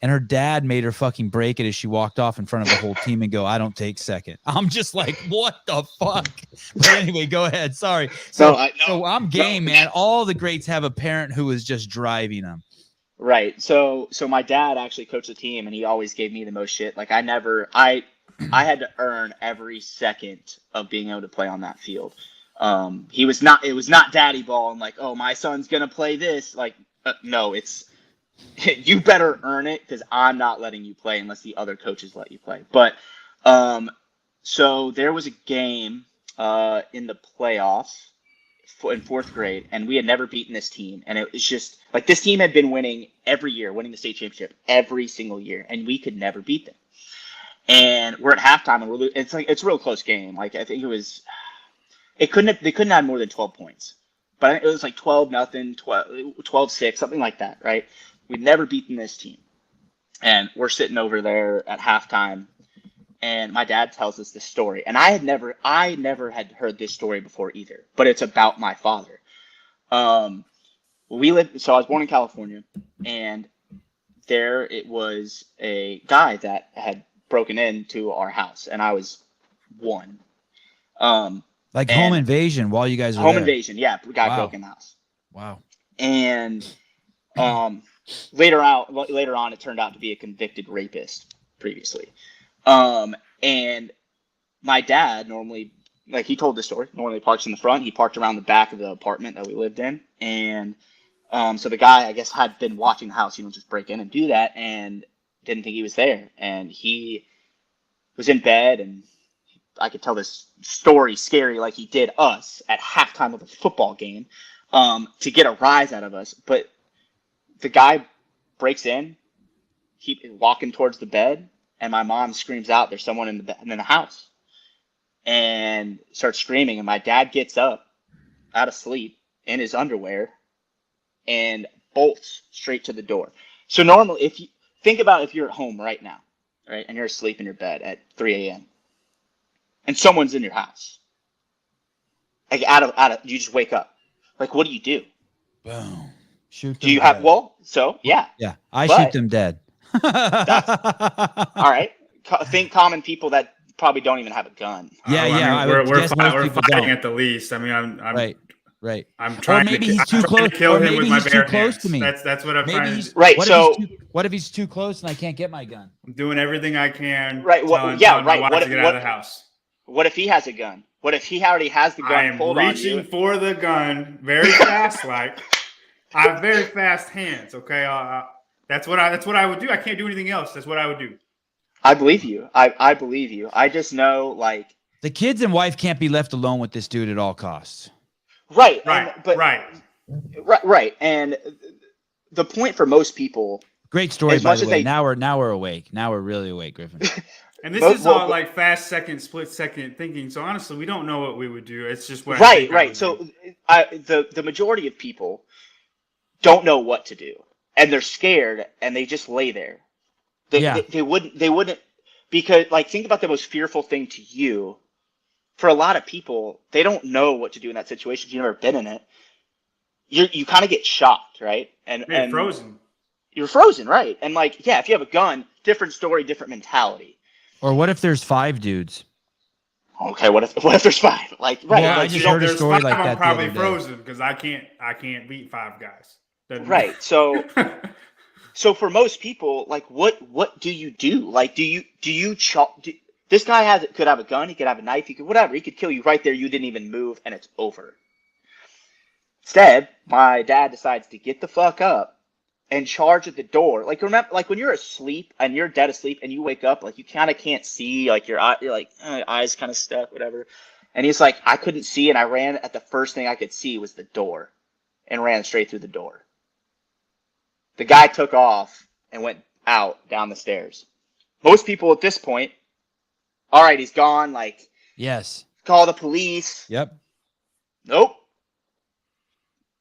And her dad made her fucking break it as she walked off in front of the whole team and go, "I don't take second." I'm just like, what the fuck? But anyway, go ahead. Sorry. So I'm game, man. All the greats have a parent who is just driving them. Right. So my dad actually coached the team, and he always gave me the most shit. Like I had to earn every second of being able to play on that field. It was not daddy ball and like, oh, my son's gonna play this. Like, no, it's. You better earn it because I'm not letting you play unless the other coaches let you play. But so there was a game in the playoffs in 4th grade, and we had never beaten this team. And it was just like this team had been winning every year, winning the state championship every single year, and we could never beat them. And we're at halftime, and it's a real close game. Like I think they couldn't have more than 12 points, but it was like 12-0, 12-6, something like that, right? We'd never beaten this team. And we're sitting over there at halftime, and my dad tells us this story. And I never had heard this story before either, but it's about my father. So I was born in California, and there it was a guy that had broken into our house, and I was 1. Like home invasion while you guys were home there. Invasion, yeah. The guy broke in the house. Wow. And later on, it turned out to be a convicted rapist previously. And my dad normally, like he told this story, normally parks in the front. He parked around the back of the apartment that we lived in. And so the guy, I guess, had been watching the house, just break in and do that, and didn't think he was there. And he was in bed, and I could tell this story scary like he did us at halftime of a football game to get a rise out of us. But the guy breaks in, walking towards the bed, and my mom screams out, "There's someone in the house," and starts screaming. And my dad gets up out of sleep in his underwear and bolts straight to the door. So normally, if you think about if you're at home right now, right, and you're asleep in your bed at 3 a.m. and someone's in your house, like you just wake up. Like, what do you do? Boom. Shoot them. Do you have yeah. Yeah, I shoot them dead. All right. Think common people that probably don't even have a gun. Yeah. We're fighting at the least. I mean, I'm right. I'm trying or maybe to he's too close. kill Or him maybe with my he's bare too close hands. to me. That's what I'm trying to do. Right. What if he's too close and I can't get my gun? I'm doing everything I can. Right. Telling right. my wife to get out of the house. What if he has a gun? What if he already has the gun? I am reaching for the gun very fast. Like I have very fast hands. Okay. That's what I would do. I can't do anything else. That's what I would do. I believe you. I believe you. I just know, like, the kids and wife can't be left alone with this dude at all costs. Right. Right. And the point for most people. Great story, by the way. Now we're awake. Now we're really awake, Griffin. And this is all like split second thinking. So honestly, we don't know what we would do. It's just what right. So the majority of people don't know what to do, and they're scared, and they just lay there. They wouldn't because, like, think about the most fearful thing to you. For a lot of people, they don't know what to do in that situation. If you've never been in it, you kind of get shocked, right? And frozen. You're frozen, right? And like, yeah, if you have a gun, different story, different mentality. Or what if there's 5 dudes? Okay, what if there's 5? Like, right? Yeah, I just heard a story like that. I'm probably frozen because I can't beat 5 guys. Right. So, so for most people, like, what do you do? Like, this guy could have a gun, he could have a knife, he could kill you right there. You didn't even move, and it's over. Instead, my dad decides to get the fuck up and charge at the door. Like, remember, like when you're asleep and you're dead asleep and you wake up, like you kind of can't see, like your eyes kind of stuck, whatever. And he's like, I couldn't see, and I ran at the first thing I could see was the door, and ran straight through the door. The guy took off and went out down the stairs. Most people at this point, all right, he's gone. Like, Yes. call the police. Yep. Nope.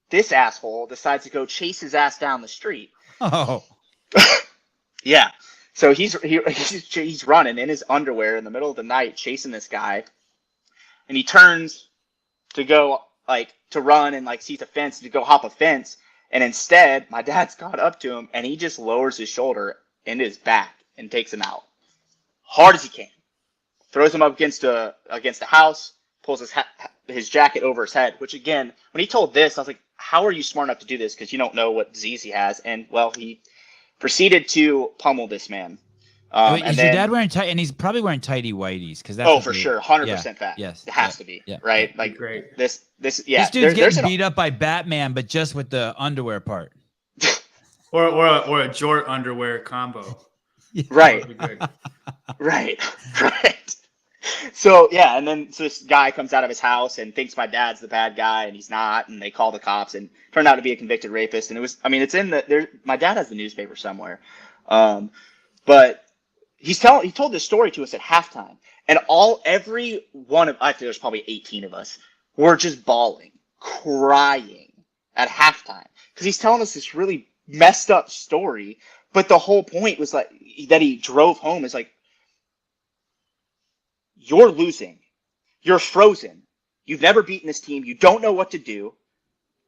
This asshole decides to go chase his ass down the street. Oh. Yeah. So he's running in his underwear in the middle of the night, chasing this guy. And he turns to go, like, to run and, like, sees a fence to go hop a fence. And instead, my dad's caught up to him, and he just lowers his shoulder into his back and takes him out. Hard as he can. Throws him up against the house, pulls his jacket over his head, which, again, when he told this, I was like, how are you smart enough to do this? Because you don't know what disease he has. And, well, he proceeded to pummel this man. Wait, is your dad wearing tight? And he's probably wearing tighty whities because that's for sure, 100% that. Yes, it has to be right. Yeah. Like Great. This This dude's getting beat up by Batman, but just with the underwear part. Or a Jort underwear combo. Right. Right. So yeah, and then this guy comes out of his house and thinks my dad's the bad guy, and he's not, and they call the cops, and turned out to be a convicted rapist. And it was, I mean, it's in the my dad has the newspaper somewhere, but he told this story to us at halftime, and every one of, I think there's probably 18 of us, were just bawling, crying at halftime because he's telling us this really messed up story. But the whole point was like that he drove home is like, you're losing, you're frozen, you've never beaten this team, you don't know what to do.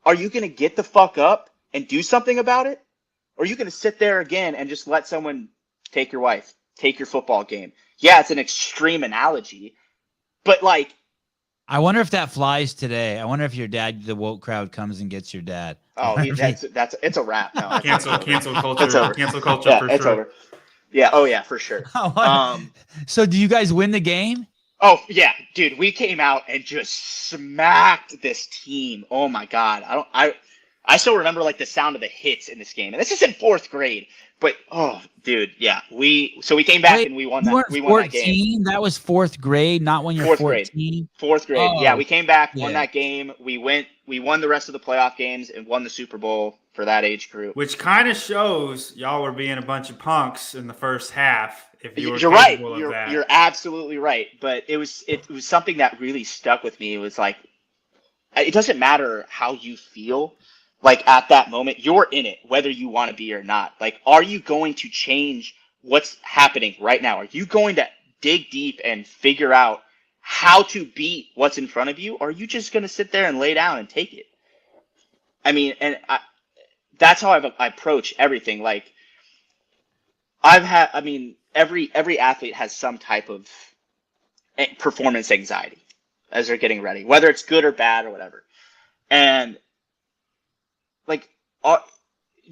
Are you going to get the fuck up and do something about it? Or are you going to sit there again and just let someone take your wife, take your football game? Yeah, it's an extreme analogy, but like, I wonder if that flies today. I wonder if your dad, the woke crowd, comes and gets your dad. Oh, it's a wrap. No, cancel culture. It's over. Cancel culture. Yeah, for it's sure. over. Yeah. Oh yeah, for sure. So do you guys win the game? Oh yeah, dude, we came out and just smacked this team. Oh my god, I still remember like the sound of the hits in this game, and this is in 4th grade. But oh, dude, yeah, we came back and we won that. We won that game. That was 4th grade, not when you're 4th 14. Grade. 4th grade. Oh, yeah, we came back, won yeah. that game. We won the rest of the playoff games and won the Super Bowl for that age group. Which kind of shows y'all were being a bunch of punks in the first half. If you were You're right. capable of that. You're absolutely right. But it was something that really stuck with me. It was like, it doesn't matter how you feel. Like at that moment, you're in it, whether you want to be or not. Like, are you going to change what's happening right now? Are you going to dig deep and figure out how to beat what's in front of you? Or are you just going to sit there and lay down and take it? I mean, that's how I approach everything. Like, every athlete has some type of performance anxiety as they're getting ready, whether it's good or bad or whatever. And like,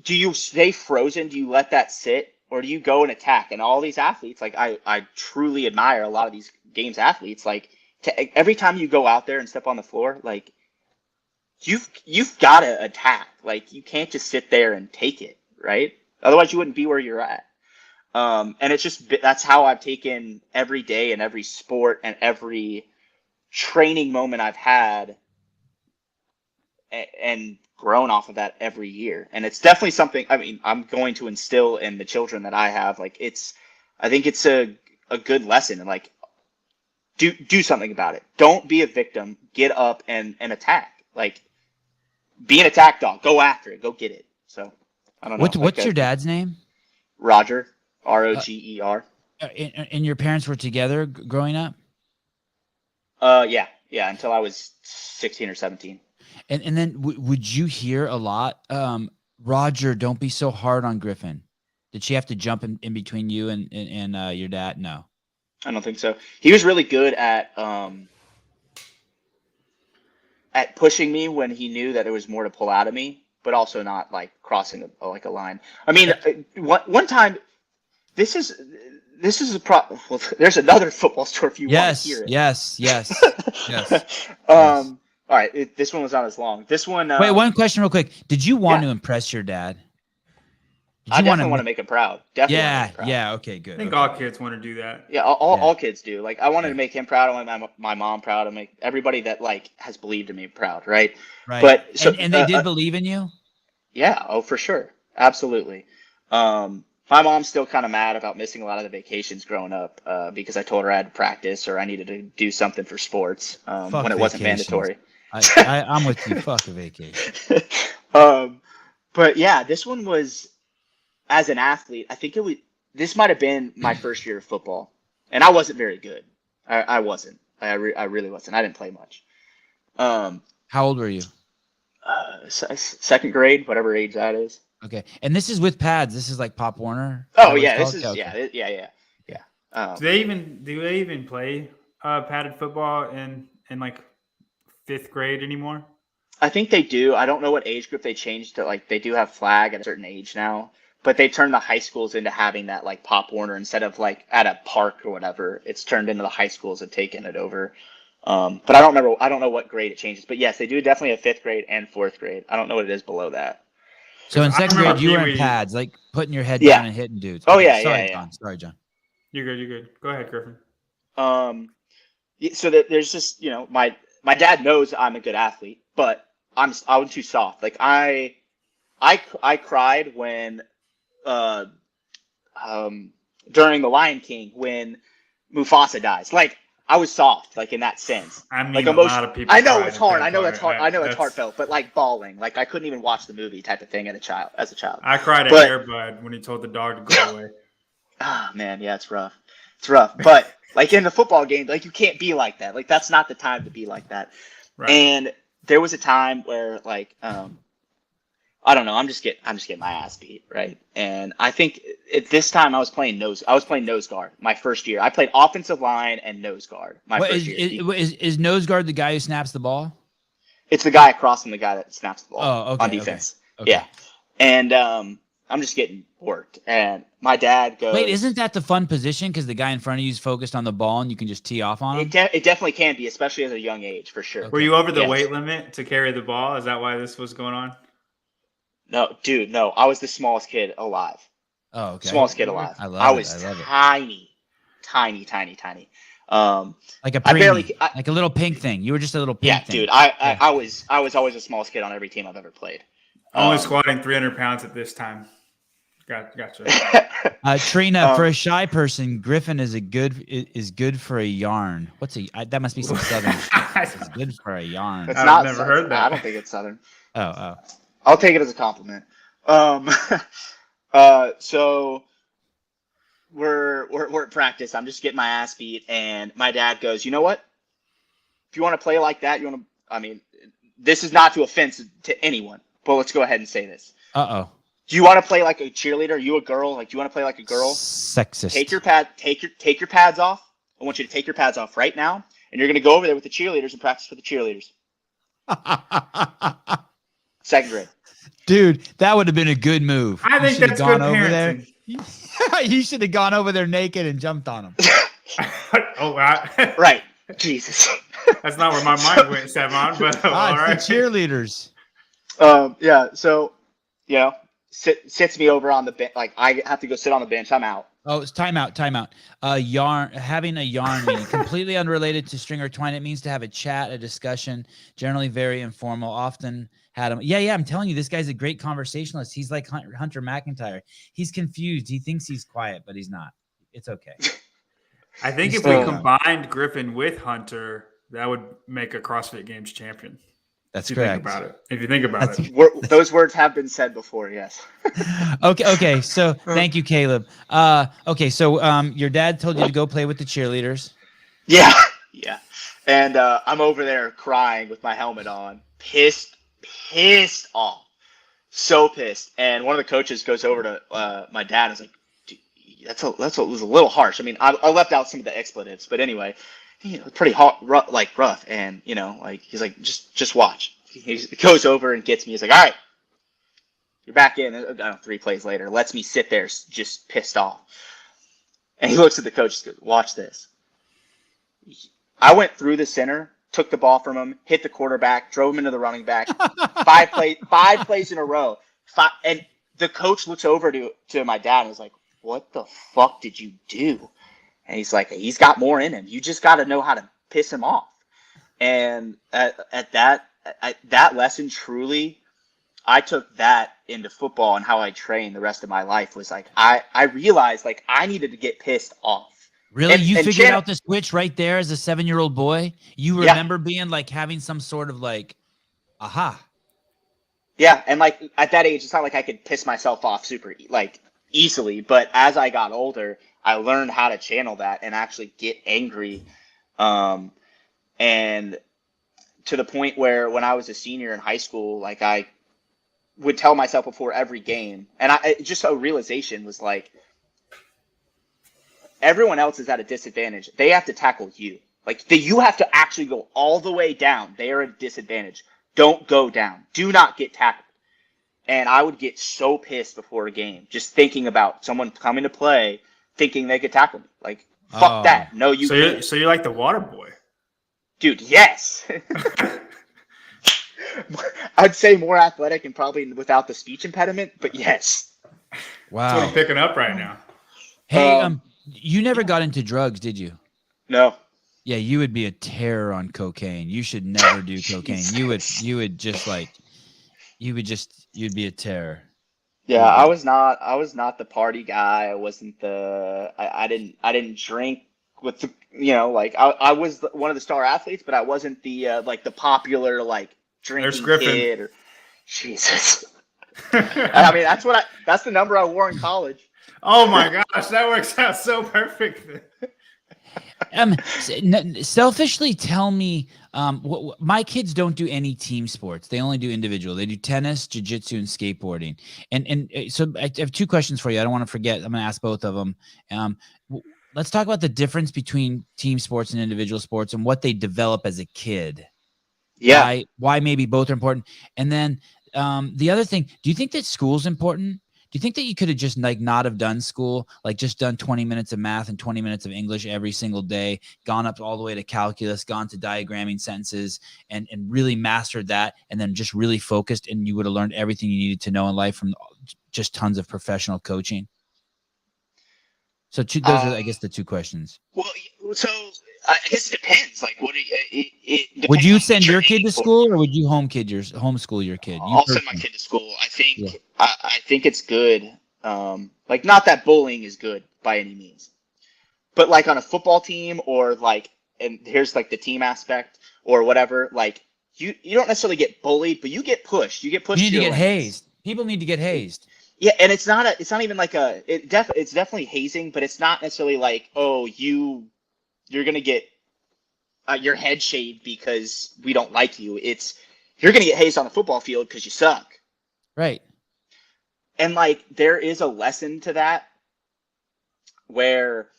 do you stay frozen? Do you let that sit? Or do you go and attack? And all these athletes, like I truly admire a lot of these games athletes, like every time you go out there and step on the floor, like you've got to attack. Like you can't just sit there and take it, right? Otherwise you wouldn't be where you're at. And it's just, that's how I've taken every day and every sport and every training moment I've had and grown off of that every year. And it's definitely something, I mean, I'm going to instill in the children that I have. Like I think it's a good lesson, and like do something about it. Don't be a victim. Get up and attack. Like be an attack dog. Go after it. Go get it. So I don't know. What's your dad's name? Roger. Roger. And your parents were together growing up? Yeah, until I was 16 or 17. And then would you hear a lot, Roger, don't be so hard on Griffin? Did she have to jump in between you and your dad? No. I don't think so. He was really good at pushing me when he knew that there was more to pull out of me, but also not like crossing a line. I mean, one time, this is a problem. Well, there's another football story if you want to hear it. Yes. All right, this one was not as long. This one. Wait, one question real quick. Did you want to impress your dad? I definitely want to make him proud. Definitely want to make him proud. Yeah. Okay, I good. think Okay. all kids want to do that. Yeah, all kids do. Like, I wanted to make him proud. I want my mom proud. I make everybody that like has believed in me proud, right? Right. But so and they did believe in you? yeah, oh for sure, absolutely. My mom's still kind of mad about missing a lot of the vacations growing up because I told her I had to practice or I needed to do something for sports when it wasn't mandatory. I'm with you. Fuck a vacation. But yeah, this one was as an athlete. I think this might have been my first year of football, and I wasn't very good. I wasn't. I really wasn't. I didn't play much. How old were you? Second grade, whatever age that is. Okay, and this is with pads. This is like Pop Warner. Oh yeah, this is yeah. Do they even play padded football in like 5th grade anymore? I think they do. I don't know what age group they changed to. Like, they do have flag at a certain age now, but they turned the high schools into having that like Pop Warner instead of like at a park or whatever. It's turned into the high schools have taken it over. But I don't remember. I don't know what grade it changes. But yes, they do definitely have 5th grade and 4th grade. I don't know what it is below that. So in 2nd grade, you were in pads, like putting your head down and hitting dudes. Oh yeah, Sorry, yeah. John. Sorry, John. You're good. You're good. Go ahead, Griffin. So there's just my dad knows I'm a good athlete, but I was too soft. Like I cried when during the Lion King when Mufasa dies. Like, I was soft, like in that sense. I mean, like a lot of people. I know it's hard. I know part. that's hard. I know it's heartfelt, but like bawling, like I couldn't even watch the movie type of thing as a child. I cried at Air Bud when he told the dog to go away. Ah, man, yeah, it's rough. It's rough, but like in the football game, like you can't be like that. Like that's not the time to be like that. Right. And there was a time where like I don't know. I'm just getting my ass beat, right? And I think at this time I was playing nose guard my first year. I played offensive line and nose guard my first year. Is nose guard the guy who snaps the ball? It's the guy across from the guy that snaps the ball on defense. Okay. Yeah, and I'm just getting worked. And my dad goes, "Wait, isn't that the fun position? Because the guy in front of you is focused on the ball, and you can just tee off on him." It definitely can be, especially at a young age, for sure. Okay. Were you over the weight limit to carry the ball? Is that why this was going on? No, dude, no. I was the smallest kid alive. Oh, okay. Smallest kid alive. I was tiny. Like a preemie, like a little pink thing. You were just a little pink thing. Dude. I was always the smallest kid on every team I've ever played. Only squatting 300 pounds at this time. Gotcha. Trina, for a shy person, Griffin is good for a yarn. That must be some Southern shit. It's good for a yarn. I've never heard that. I don't think it's Southern. Oh. I'll take it as a compliment. So we're at practice. I'm just getting my ass beat, and my dad goes, "You know what? If you want to play like that, this is not to offense to anyone, but let's go ahead and say this. Uh-oh. Do you want to play like a cheerleader? Are you a girl? Like, do you want to play like a girl? Sexist. Take your pads off. I want you to take your pads off right now, and you're going to go over there with the cheerleaders and practice with the cheerleaders." 2nd grade. Dude, that would have been a good move. I think that's good parenting. You should have gone over there naked and jumped on him. Oh, wow. Right. Jesus. That's not where my mind went, Savon, but all right. The cheerleaders. Yeah, so, sits me over on the bench. Like, I have to go sit on the bench. I'm out. Oh, it's timeout. Having a yarn meeting, completely unrelated to string or twine. It means to have a chat, a discussion, generally very informal, often had him. Yeah, I'm telling you, this guy's a great conversationalist. He's like Hunter McIntyre. He's confused. He thinks he's quiet, but he's not. It's okay. I think if we combined Griffin with Hunter, that would make a CrossFit Games champion. That's correct. If you think about it. Those words have been said before, yes. Okay. So thank you, Caleb. So your dad told you to go play with the cheerleaders. Yeah. And I'm over there crying with my helmet on, pissed off, so pissed. And one of the coaches goes over to my dad and is like, "Dude, that was a little harsh." I mean, I left out some of the expletives, but anyway. Pretty hot, rough, and he's like, just watch. He goes over and gets me. He's like, "All right, you're back in." 3 plays later, lets me sit there just pissed off, and he looks at the coach and goes, "Watch this." I went through the center, took the ball from him, hit the quarterback, drove him into the running back. 5 plays in a row, and the coach looks over to my dad and is like, "What the fuck did you do?" And he's like, "He's got more in him. You just got to know how to piss him off." And at that lesson, truly, I took that into football, and how I trained the rest of my life was like, I realized like I needed to get pissed off. Really? And You figured out the switch right there as a 7-year-old boy? You remember being like having some sort of like, aha. Yeah, and like at that age, it's not like I could piss myself off super like easily, but as I got older, I learned how to channel that and actually get angry. And to the point where when I was a senior in high school, like I would tell myself before every game, and just a realization was like, everyone else is at a disadvantage. They have to tackle you. Like you have to actually go all the way down. They are at a disadvantage. Don't go down. Do not get tackled. And I would get so pissed before a game, just thinking about someone coming to play, thinking they could tackle me. Like, fuck that. No, you can't. So you're like the water boy. Dude, yes. I'd say more athletic and probably without the speech impediment, but yes. Wow. That's what I'm picking up right now. Hey, you never got into drugs, did you? No. Yeah, you would be a terror on cocaine. You should never do cocaine. You would just like, you'd be a terror. Yeah, I was not the party guy. I wasn't I didn't drink with the, like I was one of the star athletes, but I wasn't the like the popular like drinking kid or Jesus. I mean, that's the number I wore in college. Oh my gosh, that works out so perfect. Selfishly tell me, my kids don't do any team sports. They only do individual. They do tennis, jiu-jitsu, and skateboarding. And so I have 2 questions for you. I don't want to forget. I'm going to ask both of them. Let's talk about the difference between team sports and individual sports and what they develop as a kid. Yeah. Why maybe both are important. And then the other thing, do you think that school's important? Do you think that you could have just like not have done school, like just done 20 minutes of math and 20 minutes of English every single day, gone up all the way to calculus, gone to diagramming sentences, and really mastered that, and then just really focused, and you would have learned everything you needed to know in life from just tons of professional coaching? So those are, I guess, the 2 questions. Well, so I guess it depends. Like, what it would you send your kid to school, or would you homeschool your kid? I'll send my kid to school. I think I think it's good. Like, not that bullying is good by any means, but like on a football team, or like, and here's like the team aspect or whatever. Like, you don't necessarily get bullied, but you get pushed. You get pushed. You need to get hazed. People need to get hazed. Yeah, and it's not even like it's definitely hazing, but it's not necessarily like, oh, you're gonna get your head shaved because we don't like you. It's you're gonna get hazed on the football field because you suck. Right. And like there is a lesson to that where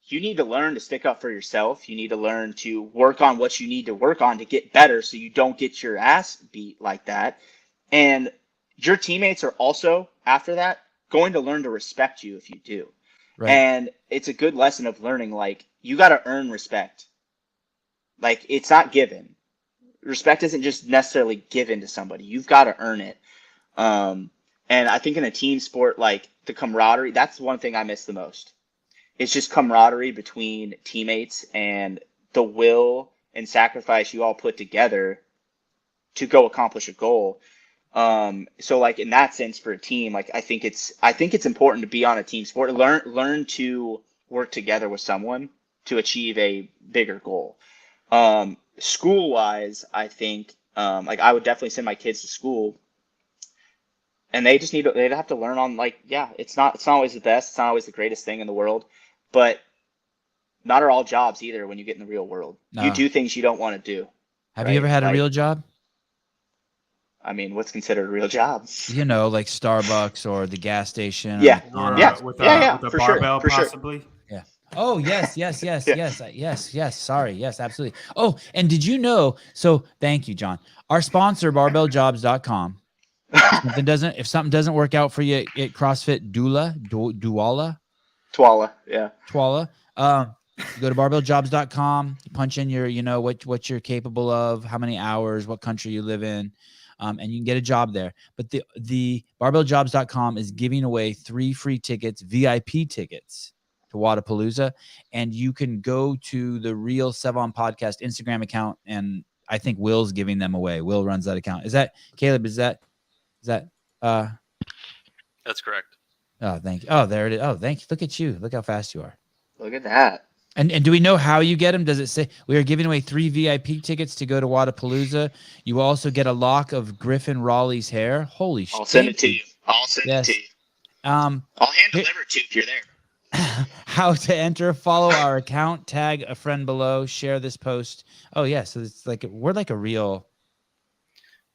you need to learn to stick up for yourself. You need to learn to work on what you need to work on to get better, so you don't get your ass beat like that. And your teammates are also, after that, going to learn to respect you if you do. Right. And it's a good lesson of learning, like, you got to earn respect. Like, it's not given. Respect isn't just necessarily given to somebody. You've got to earn it. And I think in a team sport, like, the camaraderie, that's one thing I miss the most. It's just camaraderie between teammates and the will and sacrifice you all put together to go accomplish a goal. So like in that sense, for a team, like I think it's important to be on a team sport. Learn to work together with someone to achieve a bigger goal. School wise, I think like I would definitely send my kids to school, and they'd have to learn on, like, yeah, it's not always the best, it's not always the greatest thing in the world, but not are all jobs either. When you get in the real world, you do things you don't want to do. Have you ever had a real job? I mean, what's considered a real job? You know, like Starbucks or the gas station. Yeah. With a barbell, possibly. Sure. Yeah. Oh, yes. Yes. Sorry. Yes, absolutely. Oh, and did you know? So thank you, John. Our sponsor, barbelljobs.com. If something doesn't work out for you at CrossFit Twala. Yeah. Twala. You go to barbelljobs.com, punch in your, what you're capable of, how many hours, what country you live in. and you can get a job there. But the barbelljobs.com is giving away 3 free tickets, VIP tickets to Wodapalooza, and you can go to the Real Sevon Podcast Instagram account, and I think Will's giving them away. Will runs that account. Is that Caleb? Is that That's correct. Oh, thank you. Oh, there it is. Oh, thank you. Look at you. Look how fast you are. Look at that. And do we know how you get them? Does it say we are giving away 3 VIP tickets to go to Wodapalooza? You also get a lock of Griffin Raleigh's hair. Holy shit. I'll send it to you. I'll send it to you. I'll hand deliver it to you if you're there. How to enter? Follow our account, tag a friend below, share this post. Oh yeah, so it's like we're like a real.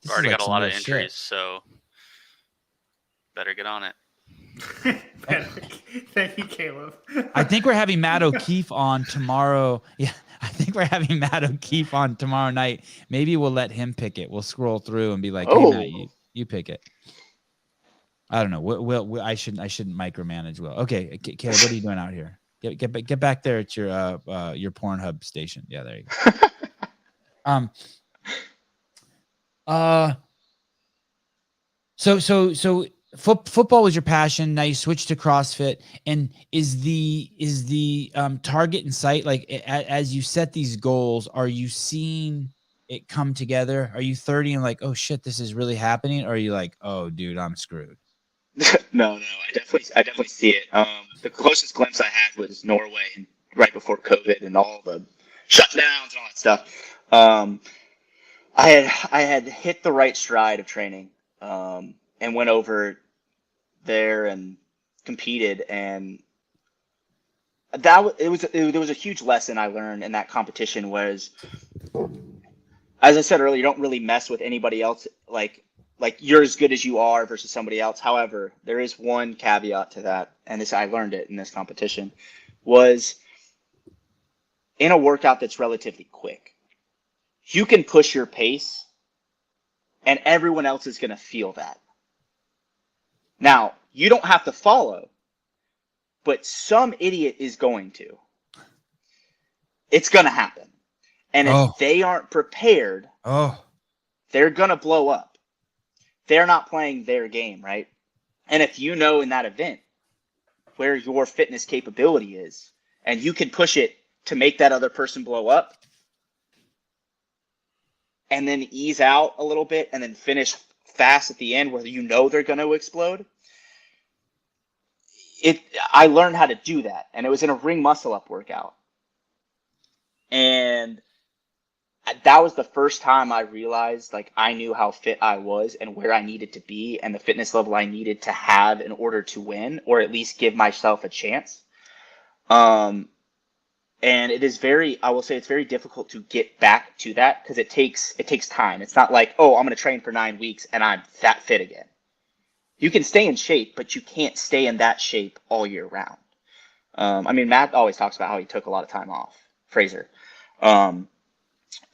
We've already got a lot of entries, so better get on it. Thank you, Caleb. I think we're having Matt O'Keefe on tomorrow. Yeah, I think we're having Matt O'Keefe on tomorrow night. Maybe we'll let him pick it. We'll scroll through and be like, "Hey, Matt, you pick it." I don't know. Will I shouldn't micromanage Will. Okay, Caleb, what are you doing out here? Get back there at your Pornhub station. Yeah, there you go. So football was your passion. Now you switched to CrossFit, and is the target in sight? Like as you set these goals, are you seeing it come together? Are you 30 and like, oh shit, this is really happening? Or are you like, oh dude, I'm screwed? No, I definitely see it. The closest glimpse I had was Norway right before COVID and all the shutdowns and all that stuff. I had hit the right stride of training, and went over there and competed, and there was a huge lesson I learned in that competition. Was, as I said earlier, you don't really mess with anybody else. Like you're as good as you are versus somebody else. However, there is one caveat to that, and I learned it in this competition, was in a workout that's relatively quick, you can push your pace, and everyone else is going to feel that. Now, you don't have to follow, but some idiot is going to. It's going to happen. And if they aren't prepared, they're going to blow up. They're not playing their game, right? And if you know in that event where your fitness capability is, and you can push it to make that other person blow up, and then ease out a little bit, and then finish fast at the end where you know they're going to explode. I learned how to do that, and it was in a ring muscle up workout. And that was the first time I realized, like, I knew how fit I was and where I needed to be and the fitness level I needed to have in order to win, or at least give myself a chance. And I will say it's very difficult to get back to that because it takes time. It's not like, oh, I'm going to train for 9 weeks and I'm that fit again. You can stay in shape, but you can't stay in that shape all year round. I mean, Matt always talks about how he took a lot of time off, Fraser.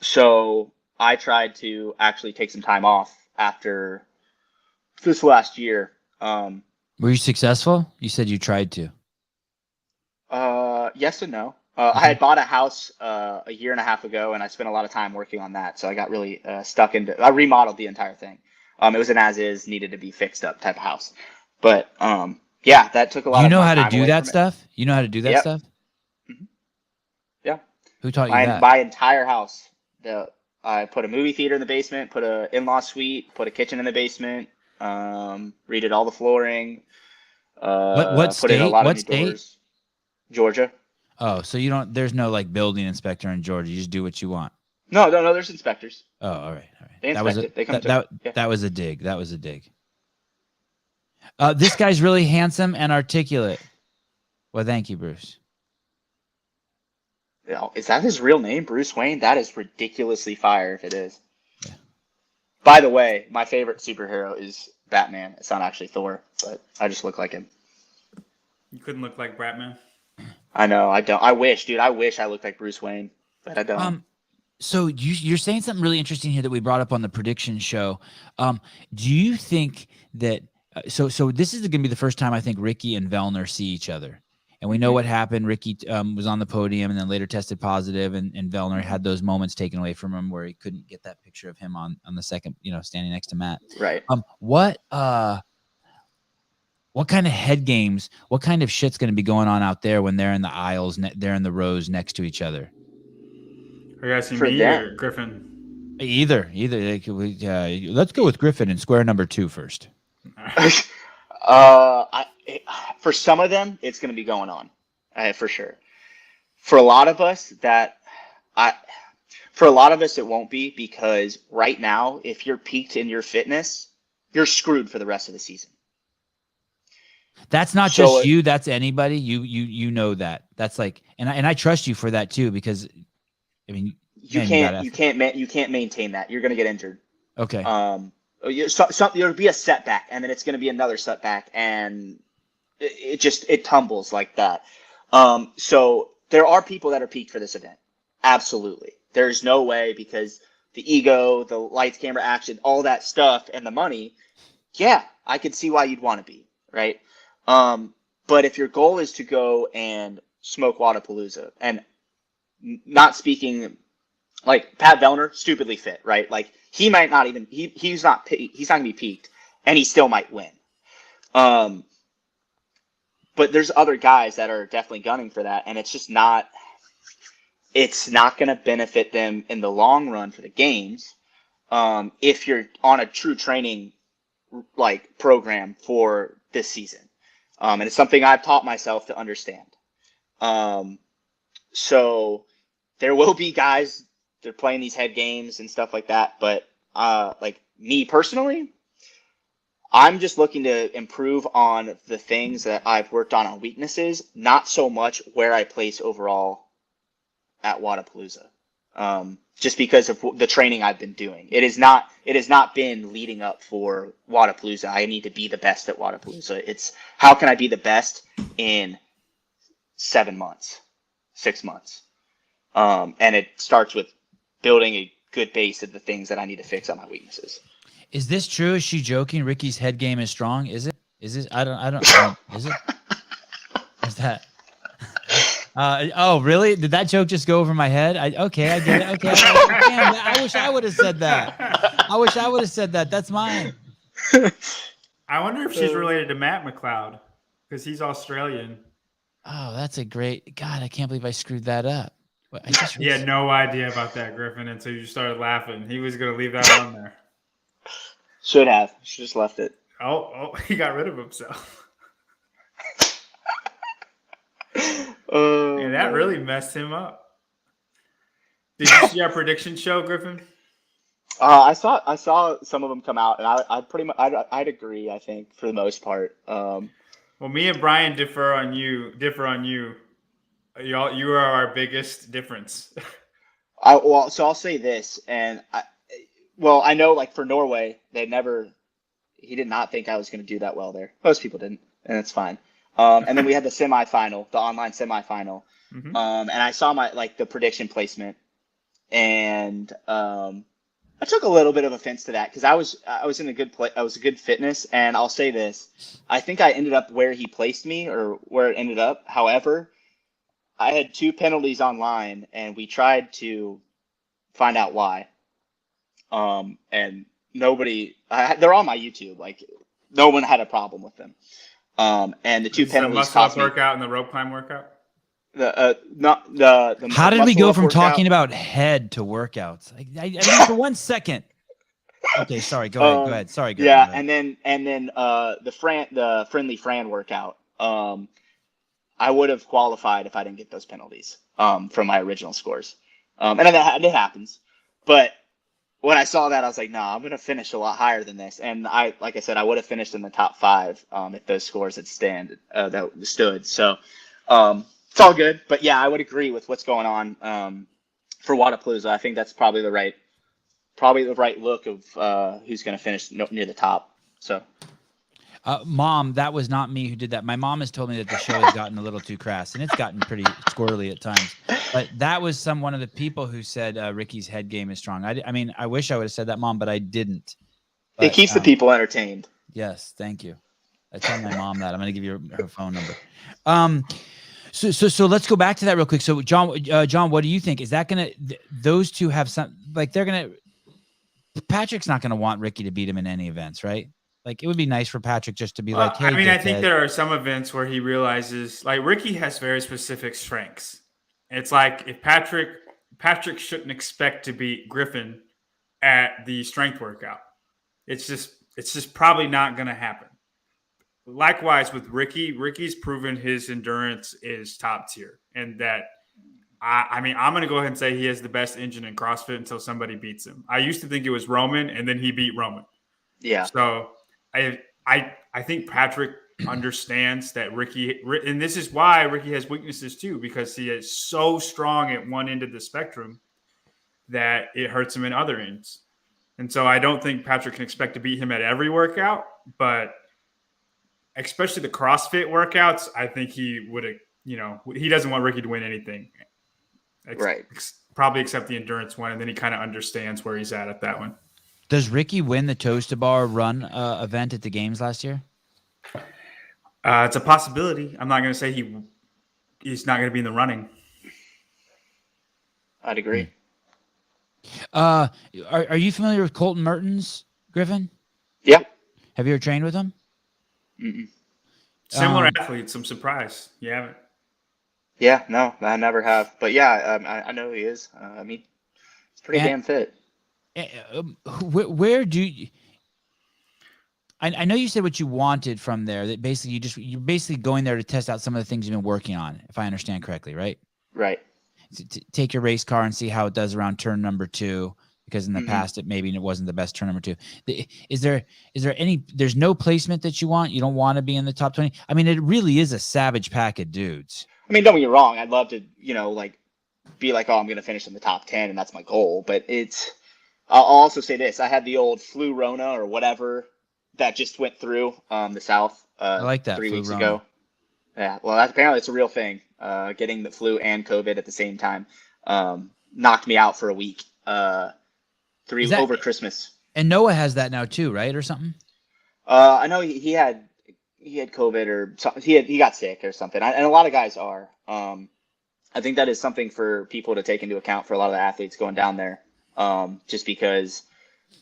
So I tried to actually take some time off after this last year. Were you successful? You said you tried to. Yes and no. I had bought a house a year and a half ago, and I spent a lot of time working on that. So I got really stuck into. I remodeled the entire thing. It was an as-is, needed to be fixed up type of house. But yeah, that took a lot. You know how to do that stuff? You know how to do that stuff? Mm-hmm. Yeah. Who taught you that? My entire house. I put a movie theater in the basement, put an in-law suite, put a kitchen in the basement, redid all the flooring. What state? Put in a lot of what new state? doors. Georgia. Oh, so there's no like building inspector in Georgia. You just do what you want. No, there's inspectors. Oh, all right. They inspect it. They come that was a dig. That was a dig. This guy's really handsome and articulate. Well, thank you, Bruce. Is that his real name, Bruce Wayne? That is ridiculously fire if it is. Yeah. By the way, my favorite superhero is Batman. It's not actually Thor, but I just look like him. You couldn't look like Batman. I know. I don't. I wish, dude. I wish I looked like Bruce Wayne, but I don't. So you're saying something really interesting here that we brought up on the prediction show. Do you think that so this is going to be the first time I think Ricky and Vellner see each other, And we know what happened. Ricky was on the podium and then later tested positive, and Vellner had those moments taken away from him where he couldn't get that picture of him on the second, standing next to Matt. Right. What kind of head games, what kind of shit's going to be going on out there when they're in the aisles, they're in the rows next to each other? Are you asking For me them. or Griffin? Either. Let's go with Griffin in square number 2 first. For some of them, it's going to be going on, for sure. For a lot of us, it won't be, because right now, if you're peaked in your fitness, you're screwed for the rest of the season. That's not just you. That's anybody. You know that. That's like, and I trust you for that too, because I mean, you can't maintain that. You're going to get injured. Okay. There'll be a setback, and then it's going to be another setback, and it tumbles like that. So there are people that are peaked for this event. Absolutely. There's no way, because the ego, the lights, camera, action, all that stuff, and the money. Yeah, I could see why you'd want to be, right? But if your goal is to go and smoke Wodapalooza, and not speaking like Pat Vellner, stupidly fit, right? Like he might not even, he's not gonna be peaked, and he still might win. But there's other guys that are definitely gunning for that, and it's not going to benefit them in the long run for the games. If you're on a true training like program for this season. And it's something I've taught myself to understand. So there will be guys that are playing these head games and stuff like that. But like me personally, I'm just looking to improve on the things that I've worked on weaknesses, not so much where I place overall at Wodapalooza. Just because of the training I've been doing. It has not been leading up for Wodapalooza. I need to be the best at Wodapalooza. It's how can I be the best in 7 months, 6 months? And it starts with building a good base of the things that I need to fix on my weaknesses. Is this true? Is she joking? Ricky's head game is strong. Is it? Is it? I don't. Is it? Is that? Oh, really? Did that joke just go over my head? Okay, I get it. Okay. Damn, I wish I would have said that. That's mine. I wonder if she's related to Matt McLeod, because he's Australian. Oh, that's a great... God, I can't believe I screwed that up. He had no idea about that, Griffin, until you started laughing. He was going to leave that on there. Should have. Should just left it. Oh, he got rid of himself. And that really messed him up. Did you see our prediction show, Griffin? I saw some of them come out, and I pretty much I'd agree. I think for the most part. Well, me and Brian differ on you. You are our biggest difference. So I'll say this, and I know like for Norway, he did not think I was going to do that well there. Most people didn't, and it's fine. And then we had the online semifinal. Mm-hmm. And I saw the prediction placement, and I took a little bit of offense to that, because I was in a good place. I was a good fitness, and I'll say this: I think I ended up where he placed me, or where it ended up. However, I had 2 penalties online, and we tried to find out why. And nobody, they're on my YouTube. Like, no one had a problem with them. And the 2 penalties cost me. The muscle workout and the rope climb workout. How did we go from talking about head to workouts? I mean, for 1 second. Okay, sorry. Go ahead. Sorry. Go ahead. And then the friendly Fran workout. I would have qualified if I didn't get those penalties from my original scores. And it happens. But when I saw that, I was like, no, I'm going to finish a lot higher than this. And like I said, I would have finished in the top 5 if those scores had stood. So it's all good. But yeah, I would agree with what's going on for Wodapalooza. I think that's probably the right look of who's going to finish near the top. So. Mom, that was not me who did that. My mom has told me that the show has gotten a little too crass, and it's gotten pretty squirrely at times. But that was one of the people who said Ricky's head game is strong. I mean, I wish I would have said that, Mom, but I didn't. But, it keeps the people entertained. Yes, thank you. I tell my mom that. I'm going to give you her phone number. So let's go back to that real quick. So John, what do you think? Is that gonna those two have some like they're gonna? Patrick's not gonna want Ricky to beat him in any events, right? Like it would be nice for Patrick just to be like, hey, I mean, I think dickhead. there are some events where he realizes, like Ricky has very specific strengths. It's like if Patrick shouldn't expect to beat Griffin at the strength workout. It's just probably not going to happen. Likewise with Ricky's proven his endurance is top tier, and that I mean, I'm going to go ahead and say he has the best engine in CrossFit until somebody beats him. I used to think it was Roman, and then he beat Roman. Yeah. So I think Patrick understands that Ricky, and this is why Ricky has weaknesses too, because he is so strong at one end of the spectrum that it hurts him in other ends. And so I don't think Patrick can expect to beat him at every workout, but especially the CrossFit workouts, I think he would, he doesn't want Ricky to win anything. Right. Probably except the endurance one, and then he kind of understands where he's at that one. Does Ricky win the Toes to Bar run event at the games last year? It's a possibility. I'm not going to say he's not going to be in the running. I'd agree. Are you familiar with Colton Mertens, Griffin? Yeah. Have you ever trained with him? Mm-mm. Similar athletes. I'm surprised you haven't. Yeah, no, I never have. But yeah, I know who he is. I mean, he's pretty damn fit. Where do you? I know you said what you wanted from there. That basically you're basically going there to test out some of the things you've been working on, if I understand correctly, right? Right. To take your race car and see how it does around turn number 2, because in the past it wasn't the best turn number 2. Is there any? There's no placement that you want. You don't want to be in the top 20. I mean, it really is a savage pack of dudes. I mean, don't get me wrong. I'd love to, be like, oh, I'm going to finish in the top 10, and that's my goal. But I'll also say this: I had the old flu Rona or whatever that just went through the South. I like that 3 weeks Rona. ago. Yeah, well, apparently it's a real thing. Getting the flu and COVID at the same time knocked me out for a week. Over Christmas. And Noah has that now too, right, or something? I know he had COVID or something. He got sick or something. And a lot of guys are. I think that is something for people to take into account for a lot of the athletes going down there. Just because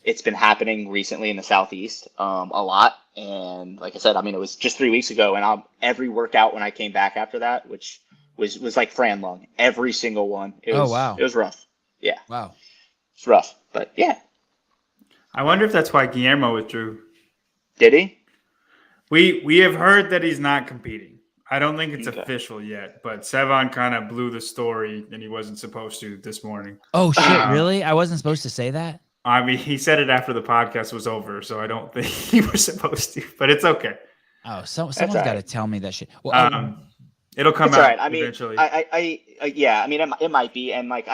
it's been happening recently in the Southeast a lot. And like I said, I mean, it was just 3 weeks ago, and every workout when I came back after that, which was like Fran Lung, every single one. Wow. It was rough. Yeah. Wow. It's rough, but yeah. I wonder if that's why Guillermo withdrew. Did he? We have heard that he's not competing. I don't think it's official yet, but Sevon kind of blew the story, and he wasn't supposed to this morning. Oh, shit, really? I wasn't supposed to say that? I mean, he said it after the podcast was over, so I don't think he was supposed to, but it's okay. Oh, someone's got to tell me that shit. Well, it'll come out eventually. Yeah, I mean, it might be. And like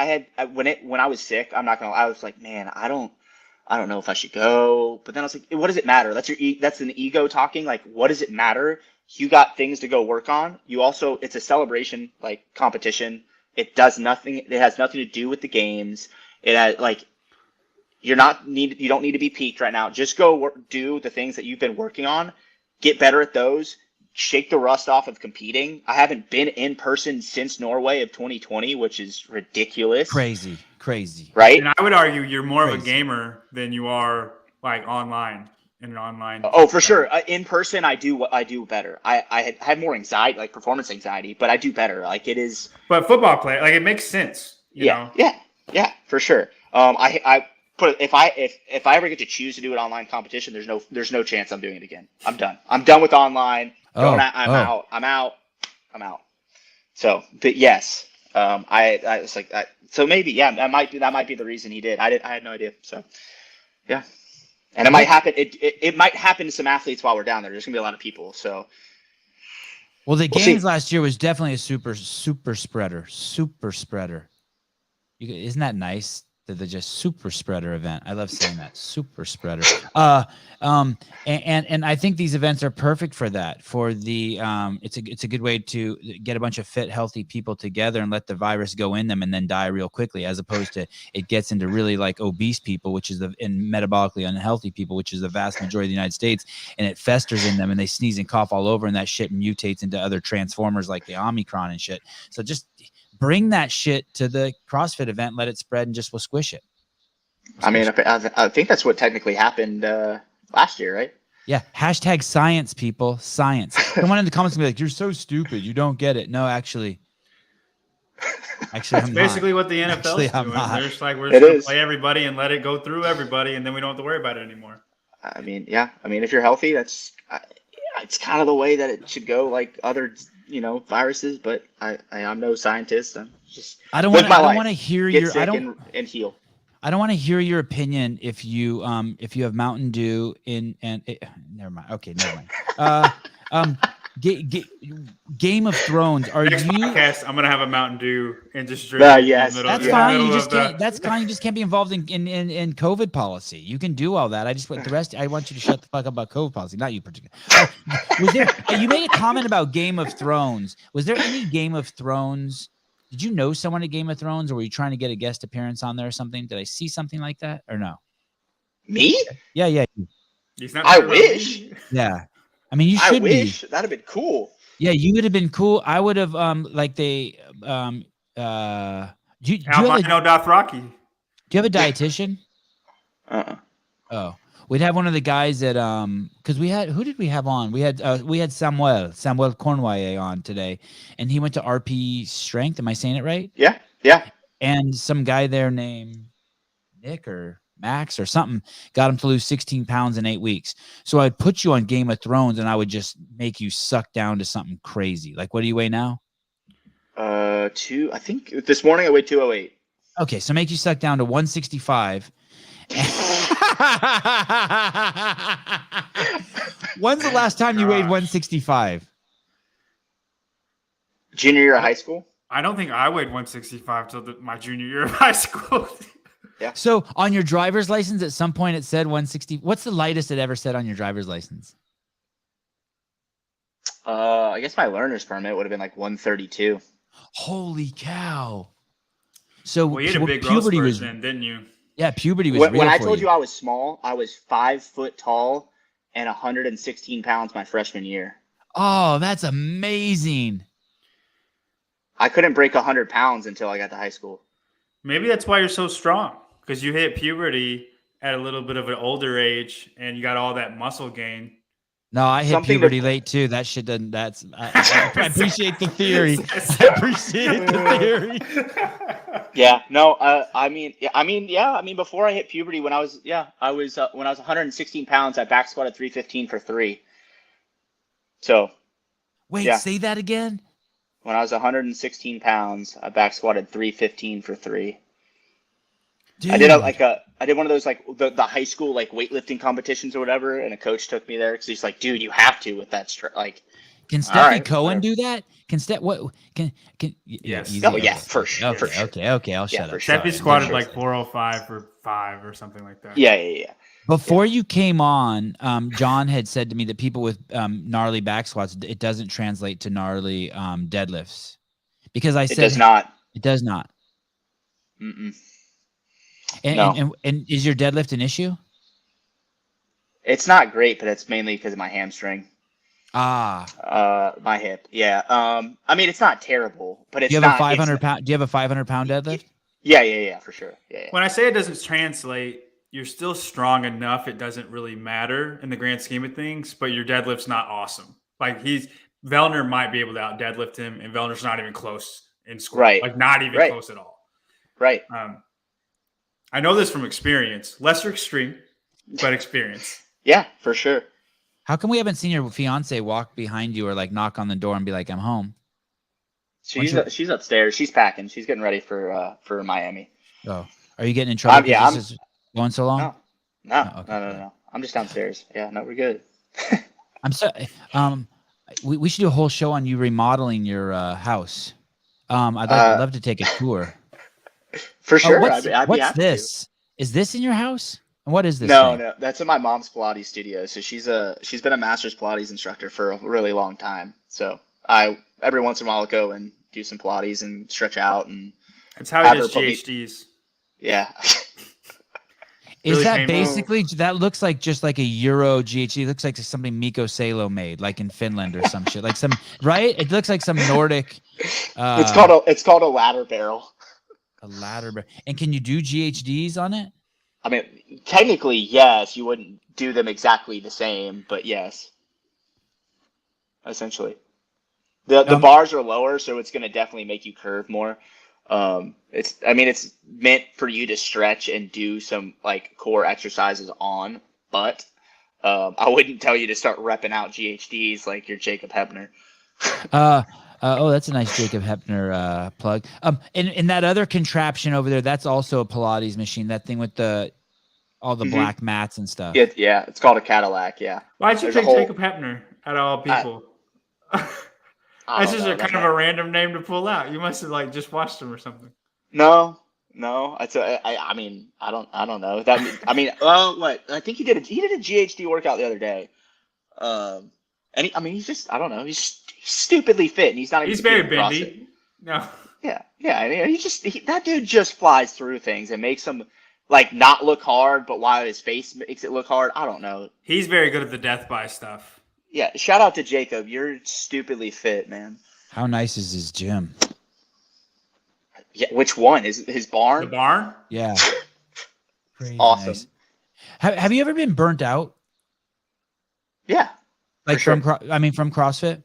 when I was sick, I was like, man, I don't know if I should go. But then I was like, what does it matter? That's an ego talking. Like, what does it matter? You got things to go work on. It's a celebration, like competition. It does nothing. It has nothing to do with the games. It has you don't need to be peaked right now. Just go do the things that you've been working on. Get better at those. Shake the rust off of competing. I haven't been in person since Norway of 2020, which is ridiculous. Crazy. Right? And I would argue you're more of a gamer than you are like online in an online. Oh, for sure. In person, I do better. I had more anxiety, like performance anxiety, but I do better. Like it is. But football play, like it makes sense. You know? Yeah, for sure. If I ever get to choose to do an online competition, there's no chance I'm doing it again. I'm done. I'm done with online. I'm out. So, but yes, I was like that. So maybe, yeah, that might be the reason he did. I had no idea. So, yeah, and it might happen. It might happen to some athletes while we're down there. There's gonna be a lot of people. So, well, the games last year was definitely a super spreader. Isn't that nice? the just super spreader event. I love saying that, super spreader. And I think these events are perfect for that. For the it's a good way to get a bunch of fit, healthy people together and let the virus go in them and then die real quickly, as opposed to it gets into really like obese people, which is and metabolically unhealthy people, which is the vast majority of the United States, and it festers in them and they sneeze and cough all over, and that shit mutates into other transformers like the Omicron and shit. So just bring that shit to the CrossFit event, let it spread, and just we'll squish it. I mean, I think that's what technically happened last year, right? Yeah. Hashtag science, people. Science. Someone in the comments can be like, "You're so stupid. You don't get it." No, actually, That's I'm basically not. what the NFL's I'm doing. not. They're just like, we're just going to play everybody and let it go through everybody, and then we don't have to worry about it anymore. I mean, yeah. I mean, if you're healthy, it's kind of the way that it should go, like other, viruses. But I'm no scientist. I'm just I don't want to hear get your. sick and heal. I don't want to hear your opinion if you have Mountain Dew never mind. Okay, never mind. Game of Thrones. Next podcast, I'm gonna have a Mountain Dew and just drink. Yes, that's fine. You just can't. That's fine. You just can't be involved in COVID policy. You can do all that. The rest. I want you to shut the fuck up about COVID policy, not you particularly. Was there? You made a comment about Game of Thrones. Was there any Game of Thrones? Did you know someone at Game of Thrones, or were you trying to get a guest appearance on there or something? Did I see something like that or no? Me? Yeah. I wish. Yeah. I mean, you should be. That'd have been cool. Yeah, you would have been cool. I would have Albino Dothraki. Do you have a dietitian? Oh, we'd have one of the guys that because who did we have on? We had Samuel Cornway on today, and he went to RP Strength. Am I saying it right? Yeah. And some guy there named Nick or Max or something got him to lose 16 pounds in 8 weeks. So I'd put you on Game of Thrones and I would just make you suck down to something crazy. Like, what do you weigh now? I think this morning I weighed 208. Okay, so make you suck down to 165. When's the last time you weighed 165? Junior year of high school. I don't think I weighed 165 till my junior year of high school. Yeah. So on your driver's license, at some point it said 160. What's the lightest it ever said on your driver's license? I guess my learner's permit would have been like 132. Holy cow! So well, you had a big puberty was then, didn't you? Yeah, puberty was. When I told you I was small, I was 5 foot tall and 116 pounds my freshman year. Oh, that's amazing. I couldn't break 100 pounds until I got to high school. Maybe that's why you're so strong, because you hit puberty at a little bit of an older age and you got all that muscle gain. No, I hit puberty late too. That shit doesn't. I appreciate the theory. I appreciate the theory. Yeah. No. I mean, before I hit puberty, when I was 116 pounds, I back squatted 315 for 3. So. Wait, say that again. When I was 116 pounds, I back squatted 315 for 3. Dude. I did one of those like the high school like weightlifting competitions or whatever, and a coach took me there because he's like, "Dude, you have to with that like." Can Steffi Cohen do that? Can Yes. Yeah, for sure. Okay, for sure. Okay, I'll shut up. Steffi squatted like 405 for 5 or something like that. Yeah. Before you came on, John had said to me that people with gnarly back squats, it doesn't translate to gnarly deadlifts, because I said it does not. It does not. Mm-mm. And is your deadlift an issue? It's not great, but it's mainly because of my hamstring. My hip. Yeah. I mean, it's not terrible, but it's do you have a 500 pound deadlift? Yeah, for sure. Yeah. When I say it doesn't translate, you're still strong enough. It doesn't really matter in the grand scheme of things, but your deadlift's not awesome. Like Vellner might be able to out deadlift him, and Vellner's not even close in squat. Right. Like not even close at all. Right. I know this from experience. Lesser extreme, but experience. Yeah, for sure. How come we haven't seen your fiance walk behind you or like knock on the door and be like, "I'm home"? She's upstairs. She's packing. She's getting ready for Miami. Oh, are you getting in trouble? I'm going so long. No. I'm just downstairs. Yeah, no, we're good. I'm so. We should do a whole show on you remodeling your house. I'd love to take a tour. For sure. What's I'd be happy this? Is this in your house? And what is to. this No, thing? no, that's in my mom's Pilates studio. So she's been a master's Pilates instructor for a really long time. So I every once in a while I'll go and do some Pilates and stretch out and That's how have he her does put me. GHDs. Yeah. Is Really that painful. basically that looks like just like a Euro GHD? It looks like something Mikko Salo made, like in Finland or some shit. Like some right? It looks like some Nordic It's called a ladder barrel. a ladder. And can you do GHDs on it? I mean, technically, yes, you wouldn't do them exactly the same, but yes, essentially. The bars are lower, so it's going to definitely make you curve more. It's meant for you to stretch and do some like core exercises on, but I wouldn't tell you to start repping out GHDs like you're Jacob Hebner. Oh, that's a nice Jacob Hepner plug. And that other contraption over there, that's also a Pilates machine. That thing with all the black mats and stuff. Yeah, it's called a Cadillac. Yeah. Why'd you There's a pick whole- Jacob Hepner out of all people? I That's don't just know. a kind of a random name to pull out. You must have like just watched him or something. No. I mean, I don't know. What? I think he did a GHD workout the other day. And he's just, I don't know. He's stupidly fit, and he's not even. He's very competing in CrossFit. bendy. No. Yeah. I mean, that dude just flies through things and makes them like not look hard, but while his face makes it look hard, I don't know. He's very good at the death by stuff. Yeah, shout out to Jacob. You're stupidly fit, man. How nice is his gym? Yeah, which one? His barn? The barn? Yeah. Crazy Awesome. nice. Have you ever been burnt out? Yeah. Like sure. from CrossFit?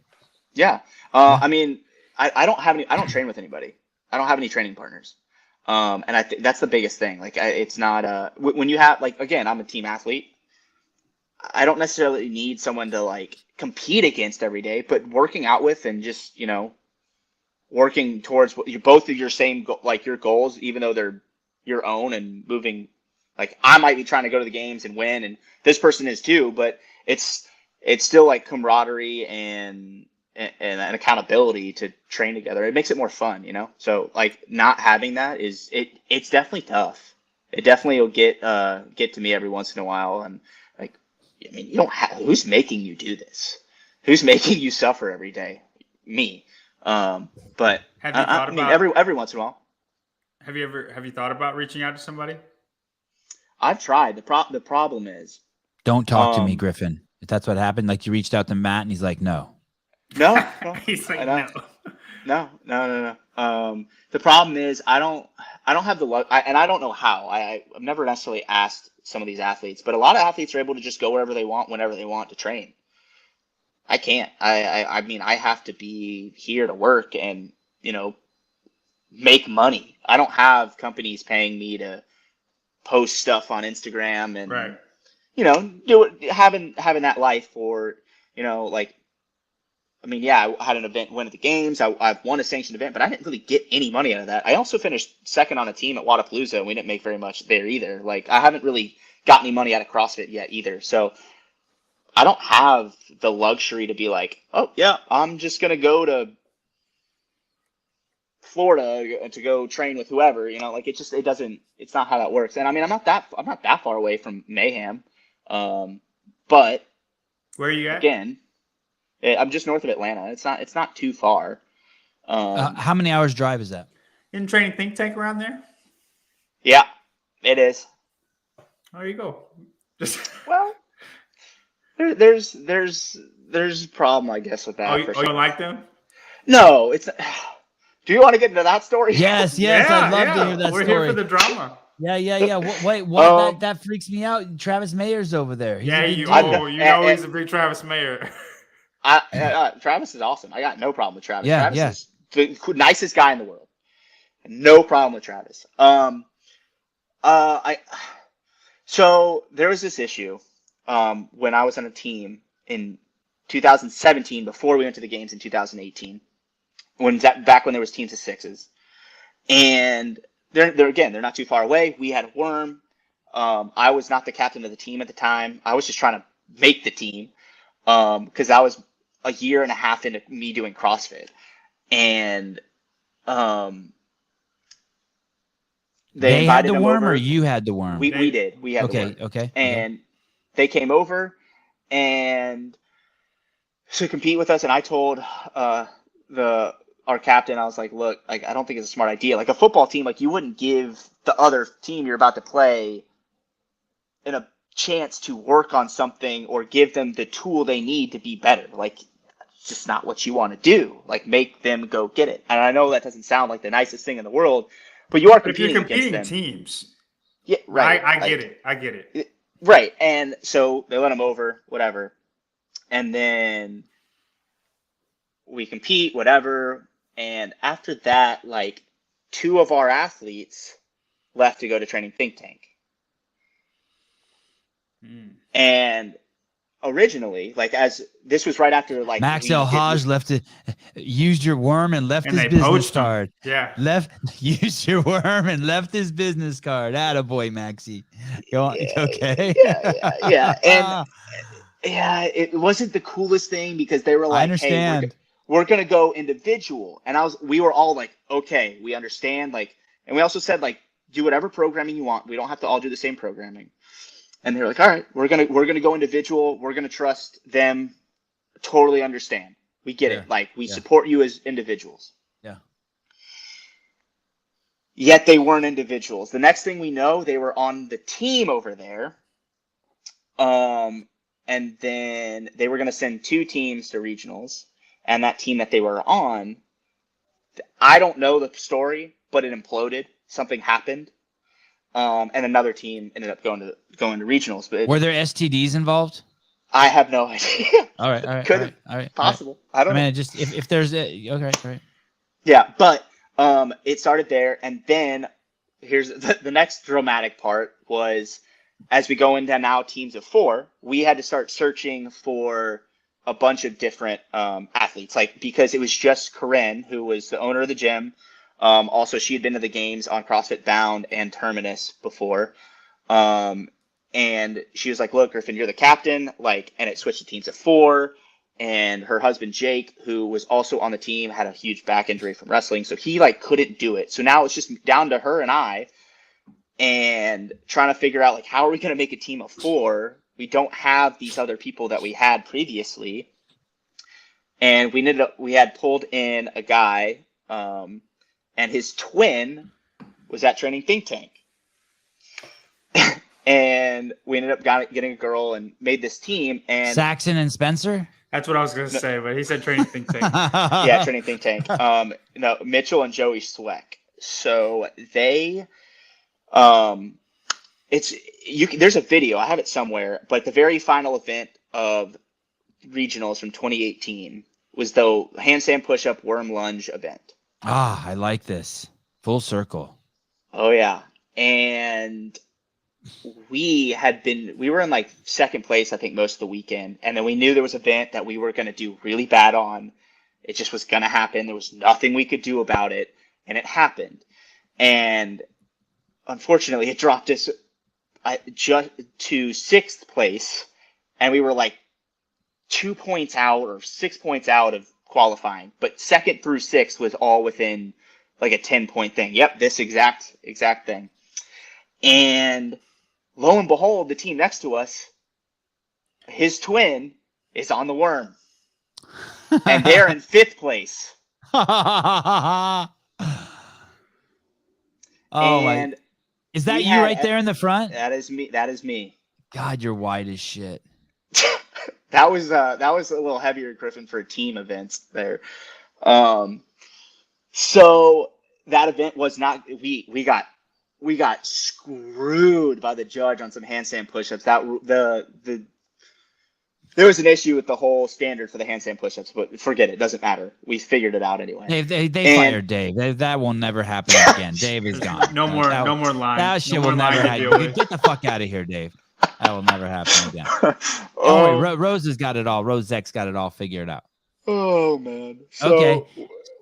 Yeah. I mean, I don't train with anybody. I don't have any training partners. And I think that's the biggest thing. Like, it's not when you have, like, again, I'm a team athlete. I don't necessarily need someone to like compete against every day, but working out with and just, working towards both of your same, like your goals, even though they're your own, and moving, like I might be trying to go to the games and win, and this person is too, but it's still like camaraderie and accountability to train together. It makes it more fun, So like not having that it's definitely tough. It definitely will get to me every once in a while. And like, I mean, you don't have, who's making you do this? Who's making you suffer every day? Me. But Have you thought about every once in a while. Have you thought about reaching out to somebody? I've tried. The problem is, Don't talk to me, Griffin. If that's what happened, like you reached out to Matt and he's like, no. No. He's like, no. The problem is I don't have the luck, and I don't know how. I've never necessarily asked some of these athletes, but a lot of athletes are able to just go wherever they want, whenever they want to train. I can't. I mean, I have to be here to work and, make money. I don't have companies paying me to post stuff on Instagram and, right. Do it, having that life for, like, I mean, yeah, I had an event win at the games. I've won a sanctioned event, but I didn't really get any money out of that. I also finished second on a team at Wodapalooza, and we didn't make very much there either. Like, I haven't really got any money out of CrossFit yet either. So I don't have the luxury to be like, oh yeah, I'm just gonna go to Florida to go train with whoever. Like it's not how that works. And I mean, I'm not that far away from Mayhem, but where are you at? Again, I'm just north of Atlanta. It's not too far. How many hours drive is that? In training think tank around there? Yeah, it is. There you go. Well, there's a problem, I guess, with that. You don't like them? No, it's. Do you want to get into that story? Yes, Yeah, I'd love to hear that We're story. here for the drama. Yeah. What? That freaks me out. Travis Mayer's over there. He's he's a big Travis Mayer. Travis is awesome. I got no problem with Travis. Yeah, Travis is the nicest guy in the world. No problem with Travis. So there was this issue when I was on a team in 2017 before we went to the games in 2018. Back when there was teams of sixes, and they're not too far away. We had Worm. I was not the captain of the team at the time. I was just trying to make the team because I was a year and a half into me doing CrossFit, and They had invited the them worm, over. or you had the worm? We did. We had the worm. Okay. And they came over and to compete with us. And I told our captain, I was like, look, like, I don't think it's a smart idea. Like a football team, like you wouldn't give the other team you're about to play a chance to work on something or give them the tool they need to be better. Like, it's just not what you want to do. Like, make them go get it. And I know that doesn't sound like the nicest thing in the world, but you are competing against them. If you're competing teams. Yeah, right. I get it. Right. And so they let them over, whatever. And then we compete, whatever. And after that, like 2 of our athletes left to go to training think tank. And originally, like as this was right after like Max El Haj used your worm and left his business card. Yeah. Used your worm and left his business card. Attaboy, Maxie. Go on. Okay. Yeah. And yeah, it wasn't the coolest thing because they were like, I understand. Hey, we're gonna go individual. And we were all like, okay, we understand. Like, and we also said like, do whatever programming you want. We don't have to all do the same programming. And they're like, all right, we're gonna go individual. We're gonna trust them. Totally understand. We get it. Like we support you as individuals. Yeah. Yet they weren't individuals. The next thing we know, they were on the team over there. And then they were gonna send 2 teams to regionals, and that team that they were on, I don't know the story, but it imploded. Something happened. And another team ended up going to regionals. But were there STDs involved? I have no idea. All right. Possible. I don't know. Man, just if there's okay, all right. Yeah, but it started there, and then here's the next dramatic part was as we go into now teams of 4, we had to start searching for a bunch of different athletes, like because it was just Corinne, who was the owner of the gym. Also, she had been to the games on CrossFit Bound and Terminus before. And she was like, look, Griffin, you're the captain. Like, and it switched to teams of 4. And her husband, Jake, who was also on the team, had a huge back injury from wrestling. So he like couldn't do it. So now it's just down to her and I and trying to figure out like, how are we going to make a team of 4? We don't have these other people that we had previously. And we had pulled in a guy, and his twin was at Training Think Tank. And we ended up getting a girl and made this team. And Saxon and Spencer? That's what I was going to say, but he said Training Think Tank. Yeah, Training Think Tank. No, Mitchell and Joey Sweck. So they, there's a video, I have it somewhere, but the very final event of regionals from 2018 was the handstand push-up worm lunge event. Ah, I like this. Full circle. Oh yeah. And we were in like second place, I think, most of the weekend. And then we knew there was an event that we were going to do really bad on. It just was going to happen. There was nothing we could do about it. And it happened. And unfortunately, it dropped us just to 6th place. And we were like 2 points out or 6 points out of qualifying. But 2nd through 6th was all within like a 10-point thing. Yep, this exact thing. And lo and behold, the team next to us, his twin is on the worm. And they're in 5th place. And is that you right there in the front? That is me. God, you're white as shit. That was a little heavier, Griffin, for team events there. So that event was not, we got screwed by the judge on some handstand push-ups. There was an issue with the whole standard for the handstand push-ups, but forget it. Doesn't matter. We figured it out anyway. They fired Dave. That will never happen again. Dave is gone. No more lying. That shit will never happen. Get the fuck out of here, Dave. That will never happen again. Rose has got it all. Rose Zech's got it all figured out. Oh man. So okay.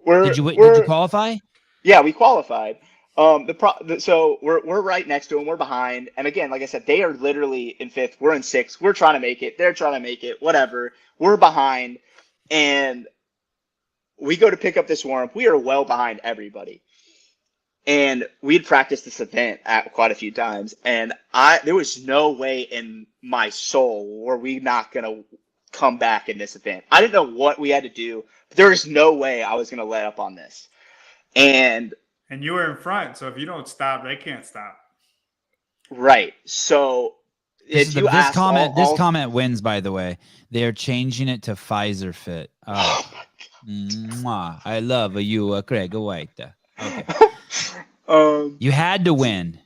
Did you qualify? Yeah, we qualified. So we're right next to them. We're behind. And again, like I said, they are literally in 5th. We're in 6th. We're trying to make it. They're trying to make it. Whatever. We're behind. And we go to pick up this worm. We are well behind everybody. And we'd practiced this event at quite a few times, and there was no way in my soul were we not going to come back in this event. I didn't know what we had to do, but there was no way I was going to let up on this. And you were in front, so if you don't stop, they can't stop. Right. So this comment wins, by the way. They're changing it to Pfizer Fit. Oh, mwah. I love you, Craig White. Okay. You had to win.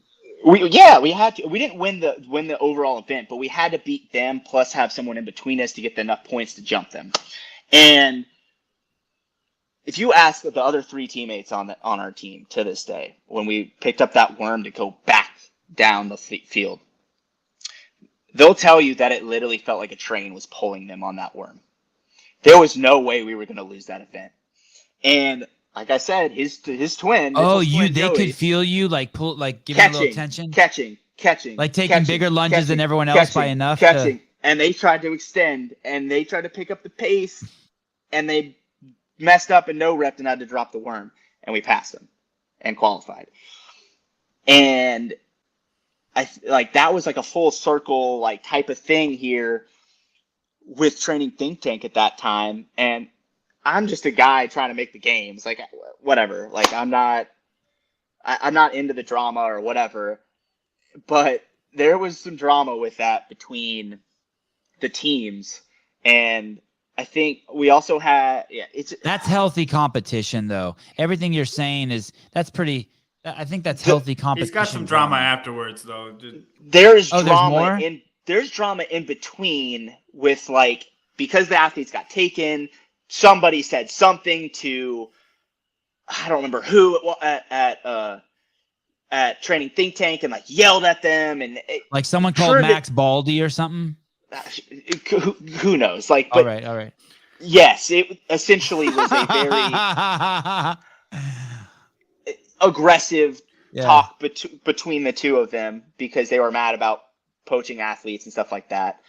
We had to. We didn't win the overall event, but we had to beat them plus have someone in between us to get enough points to jump them. And if you ask the other 3 teammates on our team to this day, when we picked up that worm to go back down the field, they'll tell you that it literally felt like a train was pulling them on that worm. There was no way we were going to lose that event. And like I said, his twin. They Joey, could feel you like pull, like giving a little tension, catching, like taking bigger lunges than everyone else by enough. And they tried to extend, and they tried to pick up the pace, and they messed up and no repped and had to drop the worm, and we passed them and qualified. And that was like a full circle like type of thing here with training think tank at that time. And I'm just a guy trying to make the games, like whatever. Like I'm not into the drama or whatever, but there was some drama with that between the teams. And I think we also had, that's healthy competition though. Everything you're saying I think that's healthy competition. He's got some drama afterwards though. There's drama in between with because the athletes got taken, somebody said something to, I don't remember who at training think tank and yelled at them and someone called Max Baldy or something. Who knows? But, all right. Yes, it essentially was a very aggressive talk between the two of them because they were mad about poaching athletes and stuff like that.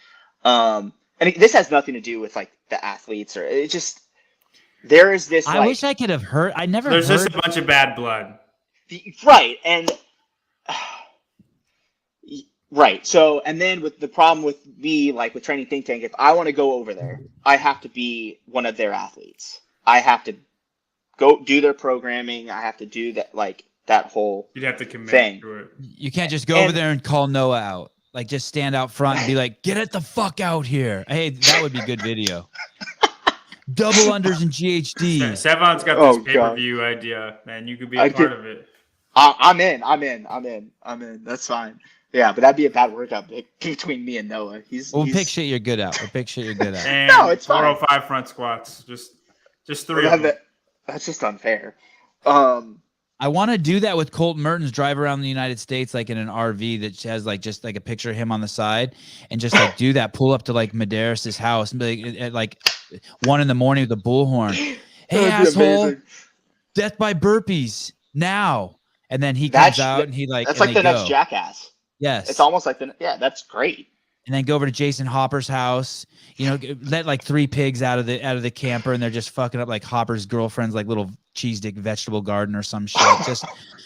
And this has nothing to do with the athletes or it just there is this. I wish I could have heard. I never. There's just a bunch of bad blood. Right, and right. So, and then with the problem with me, with training think tank, if I want to go over there, I have to be one of their athletes. I have to go do their programming. I have to do that, that whole. You'd have to commit thing. To it. You can't just go over there and call Noah out. Just stand out front and be like, "Get it the fuck out here!" Hey, that would be good video. Double unders and GHD. Sevon's got this pay-per-view idea, man. You could be a part of it. I'm in. That's fine. Yeah, but that'd be a bad workout between me and Noah. We'll pick shit you're good at. And no, it's 405 front squats. Just 3 of them. That's just unfair. I want to do that with Colt Mertens, drive around the United States in an RV that has just a picture of him on the side and just do that, pull up to Medeiros' house and be at 1 a.m. with a bullhorn. Hey, asshole, amazing. Death by burpees now. And then he comes out and he that's the next Jackass. Yes. It's almost that's great. And then go over to Jason Hopper's house, let 3 pigs out of the camper and they're just fucking up Hopper's girlfriend's little cheese dick vegetable garden or some shit.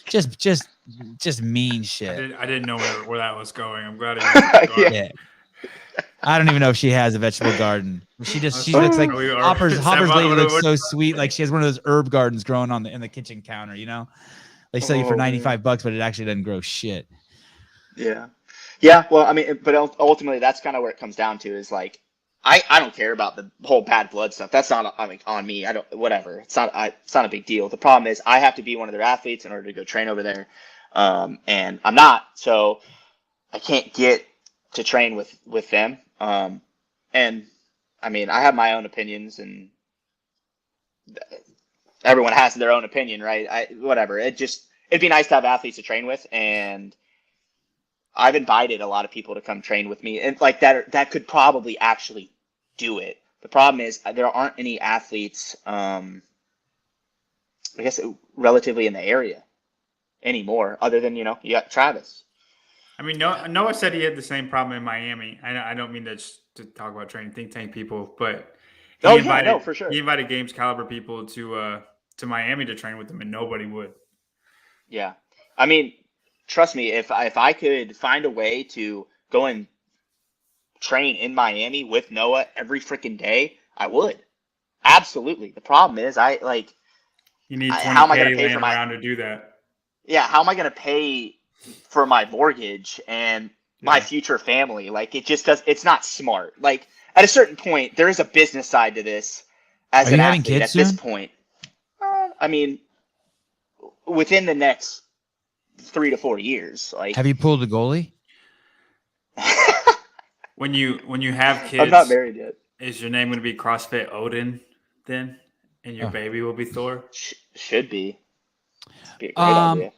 just mean shit. I didn't know where that was going. I'm glad yeah. I don't even know if she has a vegetable garden. She looks like Hopper's lady looks so sweet. She has one of those herb gardens growing in the kitchen counter, They sell you for $95, but it actually doesn't grow shit. Yeah. Yeah, well, I mean, but ultimately, that's kind of where it comes down to is I don't care about the whole bad blood stuff. That's not on me. I don't, whatever. It's not a big deal. The problem is I have to be one of their athletes in order to go train over there, and I'm not, so I can't get to train with them. And I mean, I have my own opinions, and everyone has their own opinion, right? Whatever. It'd be nice to have athletes to train with, and I've invited a lot of people to come train with me and that could probably actually do it. The problem is there aren't any athletes, I guess, relatively in the area anymore, other than, you got Travis. I mean, Noah said he had the same problem in Miami. I don't mean that to talk about training think tank people, but for sure. He invited Games Caliber people to Miami to train with him, and nobody would. Yeah. I mean, trust me, if I could find a way to go and train in Miami with Noah every freaking day, I would. Absolutely. The problem is You need how am I going to 20K pay for laying my, around to do that. yeah, how am I going to pay for my mortgage and my Yeah. future family? Like it just does, it's not smart. Like at a certain point, there is a business side to this as Are an you having athlete kids at this soon? point. I mean, within the next 3 to 4 years, like Have you pulled a goalie? When you have kids, I'm not married yet. is your name going to be CrossFit Odin then, and your Oh. baby will be Thor? Should be. It'd be a great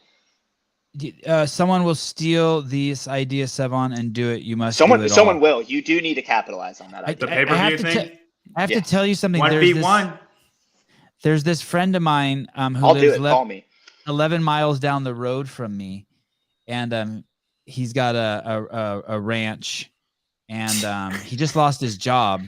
idea. Someone will steal this idea, Sevon, and do it. You must do Someone it all. will. You do need to capitalize on that I, idea. The I, I have pay-per-view to thing? I have Yeah. to tell you something. 1v1. There's this friend of mine who I'll do lives it. Call me. 11 miles down the road from me, and he's got a ranch, and he just lost his job,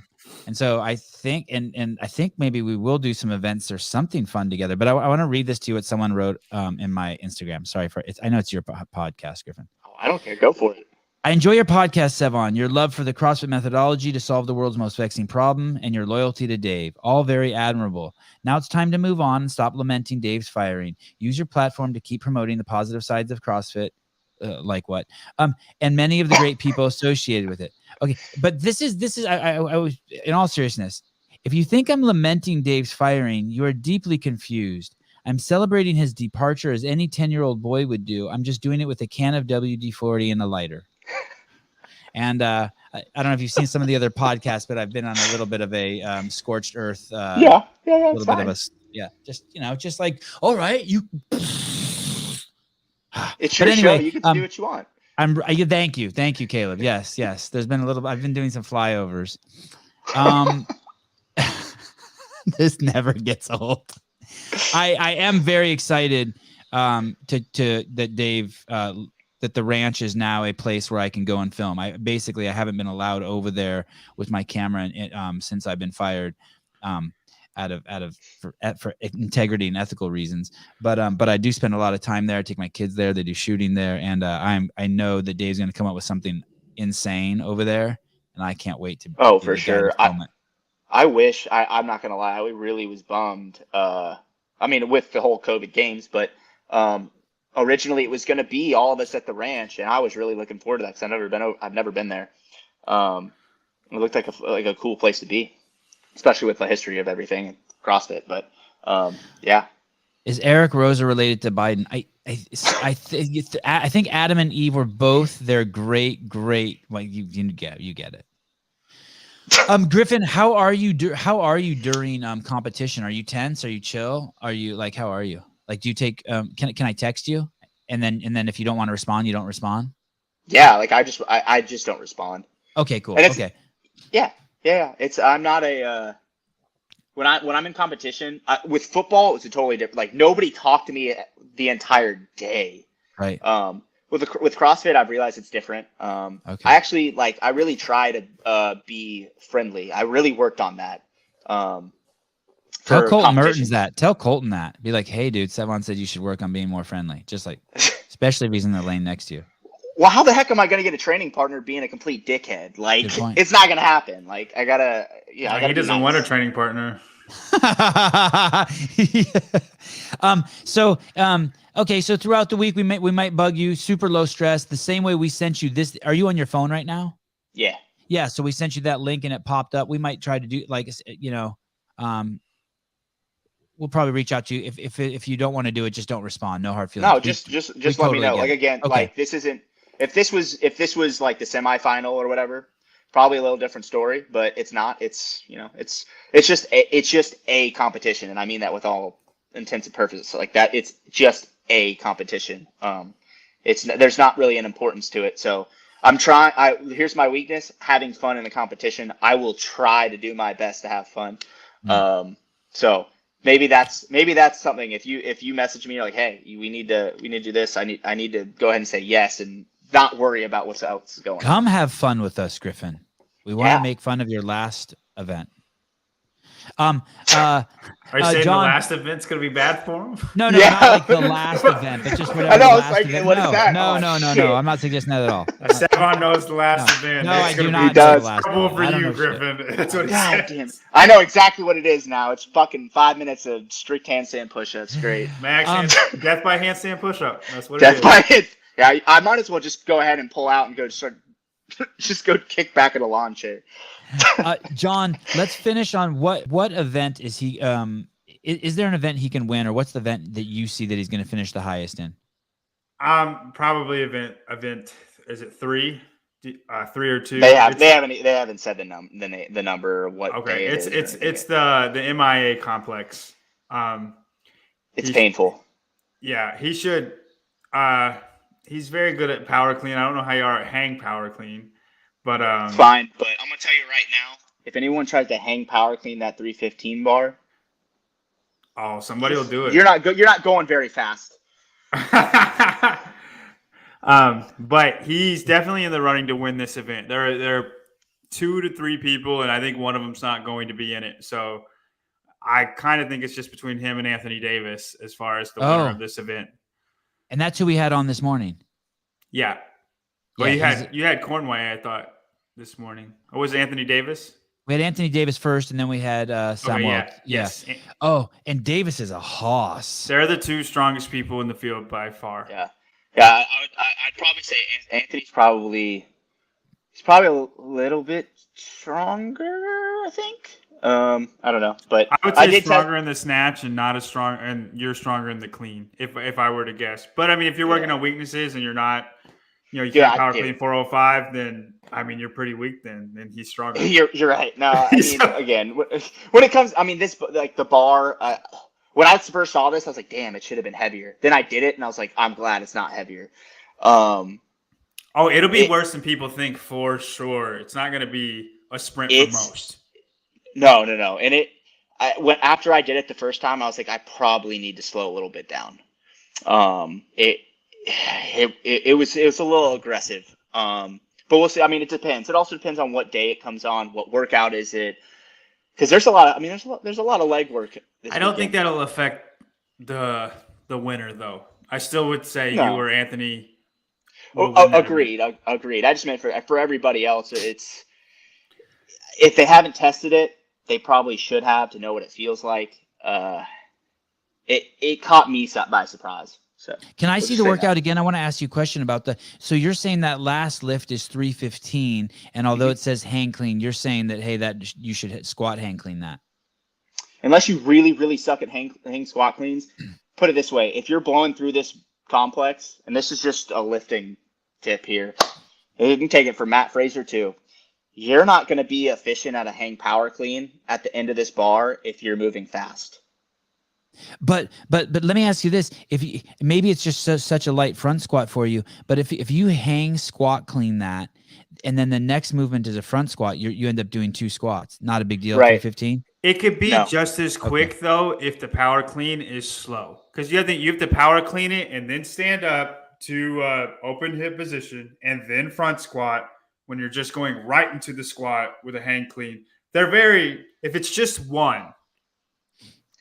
and so I think and I think maybe we will do some events or something fun together. But I want to read this to you what someone wrote in my Instagram. Sorry for it. I know it's your podcast, Griffin. Oh, I don't care. Go for it. I enjoy your podcast, Sevon, your love for the CrossFit methodology to solve the world's most vexing problem, and your loyalty to Dave. All very admirable. Now it's time to move on and stop lamenting Dave's firing. Use your platform to keep promoting the positive sides of CrossFit, like what? And many of the great people associated with it. Okay, but this is I was, in all seriousness, if you think I'm lamenting Dave's firing, you are deeply confused. I'm celebrating his departure as any 10-year-old boy would do. I'm just doing it with a can of WD-40 and a lighter. And I don't know if you've seen some of the other podcasts, but I've been on a little bit of a scorched earth. Yeah. A little bit of a, just like, all right, you. It's your show. You get to do what you want. Thank you, Caleb. Yes. There's been I've been doing some flyovers. This never gets old. I am very excited that Dave that the ranch is now a place where I can go and film. I haven't been allowed over there with my camera since I've been fired, for integrity and ethical reasons. But I do spend a lot of time there. I take my kids there. They do shooting there, and I know that Dave's going to come up with something insane over there, and I can't wait to. Oh, for sure. Film it. I wish. I'm not gonna lie. I really was bummed. I mean, with the whole COVID games, but originally it was going to be all of us at the ranch, and I was really looking forward to that because I've never been there. It looked like a cool place to be, especially with the history of everything and CrossFit. But yeah. Is Eric Rosa related to Biden? I think Adam and Eve were both their great. Like you get it. Griffin, how are you during competition? Are you tense? Are you chill? Are you like, how are you? Like, do you take, can I text you? And then if you don't want to respond, you don't respond. Yeah. Like I just don't respond. Okay, cool. Okay. Yeah. I'm not when I'm in competition with football, it's a totally different, like nobody talked to me the entire day. Right. With CrossFit, I've realized it's different. Okay. I actually I really try to be friendly. I really worked on that. Tell Colton Mertens that. Tell Colton that. Be like, hey, dude, Sevon said you should work on being more friendly. Just like, especially if he's in the lane next to you. Well, how the heck am I going to get a training partner being a complete dickhead? Like, it's not going to happen. Like, I gotta. Yeah, he doesn't want a training partner. Okay, so throughout the week we might bug you, super low stress, the same way we sent you this. Are you on your phone right now? Yeah, so we sent you that link and it popped up. We might try to do we'll probably reach out to you. If you don't want to do it, just don't respond. No hard feelings. No, just let me know. Like, again, okay. Like this isn't, if this was like the semifinal or whatever, probably a little different story, but it's not. It's it's just a competition, and I mean that with all intents and purposes. Like that, it's just a competition. There's not really an importance to it. So I'm trying. Here's my weakness: having fun in a competition. I will try to do my best to have fun. So maybe that's something. If you message me, you're like, hey, we need to do this. I need to go ahead and say yes and not worry about what's else going on. Come have fun with us, Griffin. We want to make fun of your last event. Are you saying John, the last event's going to be bad for him? No, Yeah. not like the last event, but just whatever I know, the I was last like, event. what is that? No, Oh, no. shit. I'm not suggesting that at all. Savon knows the last No. event. No, It's I do gonna be not know does. the last trouble event. for I don't you, know shit. Griffin. That's what he God said. damn. I know exactly what it is now. It's fucking 5 minutes of strict handstand push-ups. Great. Max death by handstand push-up. That's what Death it is. by it. Yeah, I might as well just go ahead and pull out and go just go kick back in a lawn chair. John, let's finish on what event is he? Is there an event he can win, or what's the event that you see that he's going to finish the highest in? Probably event. Is it 3? 3 or 2? They haven't said the number or what. Okay, day it's the MIA complex. It's painful. Yeah, he should. He's very good at power clean. I don't know how you are at hang power clean, but fine. But I'm gonna tell you right now, if anyone tries to hang power clean that 315 bar, somebody will do it. You're not going very fast. But he's definitely in the running to win this event. There are 2 to 3 people, and I think one of them's not going to be in it. So I kind of think it's just between him and Anthony Davis as far as the winner of this event. And that's who we had on this morning. Yeah. Well, you had Cornway, I thought, this morning. Or was it Anthony Davis? We had Anthony Davis first, and then we had Samuel. Okay, yes. Oh, and Davis is a hoss. They're the 2 strongest people in the field by far. Yeah. I'd probably say Anthony's probably a little bit stronger, I think. I don't know, but I would say stronger in the snatch and not as strong, and you're stronger in the clean, if I were to guess. But I mean, if you're working on weaknesses and you're not, you can't power clean 405, then I mean you're pretty weak. Then he's stronger. You're right. No, I mean again, when it comes, I mean this like the bar. When I first saw this, I was like, damn, it should have been heavier. Then I did it, and I was like, I'm glad it's not heavier. It'll be worse than people think for sure. It's not going to be a sprint for most. No. And after I did it the first time, I was like, I probably need to slow a little bit down. It was a little aggressive. But we'll see. I mean, it depends. It also depends on what day it comes on, what workout is it. Because there's a lot of leg work. I don't think that'll affect the winner, though. I still would say you or Anthony. Agreed. I just meant for everybody else, it's if they haven't tested it, they probably should have to know what it feels like. It caught me by surprise. So can I see the workout again? I want to ask you a question about so you're saying that last lift is 315, and although it says hang clean, you're saying that, hey, that you should squat hang clean that. Unless you really, really suck at hang squat cleans, put it this way. If you're blowing through this complex, and this is just a lifting tip here, you can take it from Matt Fraser too. You're not going to be efficient at a hang power clean at the end of this bar if you're moving fast. But let me ask you this: maybe it's just such a light front squat for you, but if you hang squat clean that, and then the next movement is a front squat, you end up doing 2 squats. Not a big deal. Right. 315. It could be just as quick though if the power clean is slow, because you have to power clean it and then stand up to open hip position and then front squat when you're just going right into the squat with a hang clean. If it's just one,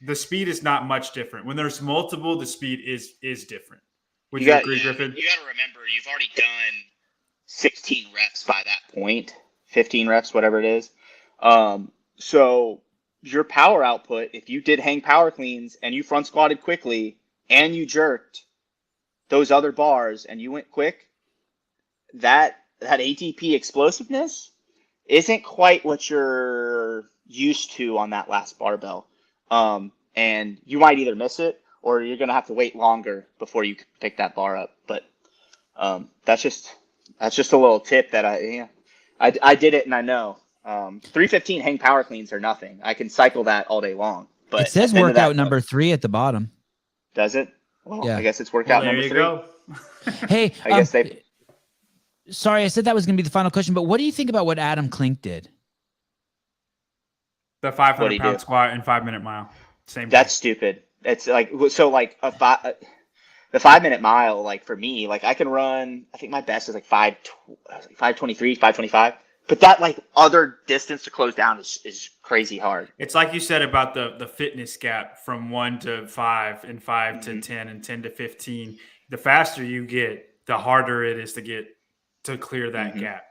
the speed is not much different. When there's multiple, the speed is different. Would you agree, Griffin? You got to remember, you've already done 16 reps by that point, 15 reps, whatever it is. So your power output, if you did hang power cleans and you front squatted quickly and you jerked those other bars and you went quick, that ATP explosiveness isn't quite what you're used to on that last barbell. And you might either miss it or you're going to have to wait longer before you pick that bar up. But that's just a little tip that I did it and I know. 315 hang power cleans are nothing. I can cycle that all day long. But it says workout number 3 at the bottom. Does it? Well, yeah. I guess it's workout number 3. There you go. Hey, I guess sorry, I said that was going to be the final question, but what do you think about what Adam Klink did? The 500-pound squat and 5-minute mile. Same. That's stupid. It's like the 5-minute mile. Like for me, like I can run. I think my best is like 5:23, 5:25. But that like other distance to close down is crazy hard. It's like you said about the fitness gap from 1 to 5 and 5 to 10 and 10 to 15. The faster you get, the harder it is to clear that gap.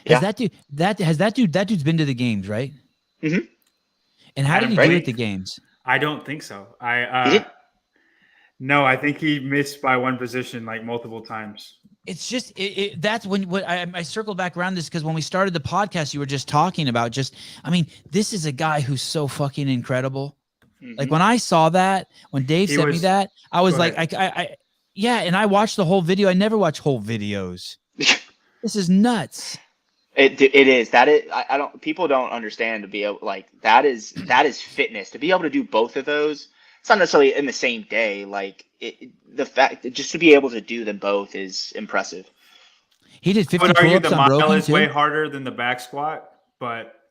Has that dude's been to the games, right? Mm-hmm. And how did he do at the games? I don't think so. No, I think he missed by one position like multiple times. It's just that's when I circled back around this because when we started the podcast, you were just talking about this is a guy who's so fucking incredible. Mm-hmm. Like when I saw that, when Dave sent me that, I was like, and I watched the whole video. I never watch whole videos. This is nuts. It is. That is. I don't. People don't understand to be able that is fitness to be able to do both of those. It's not necessarily in the same day. Like the fact that just to be able to do them both is impressive. He did 50 I would argue pull-ups the on mile broken is way harder than the back squat, but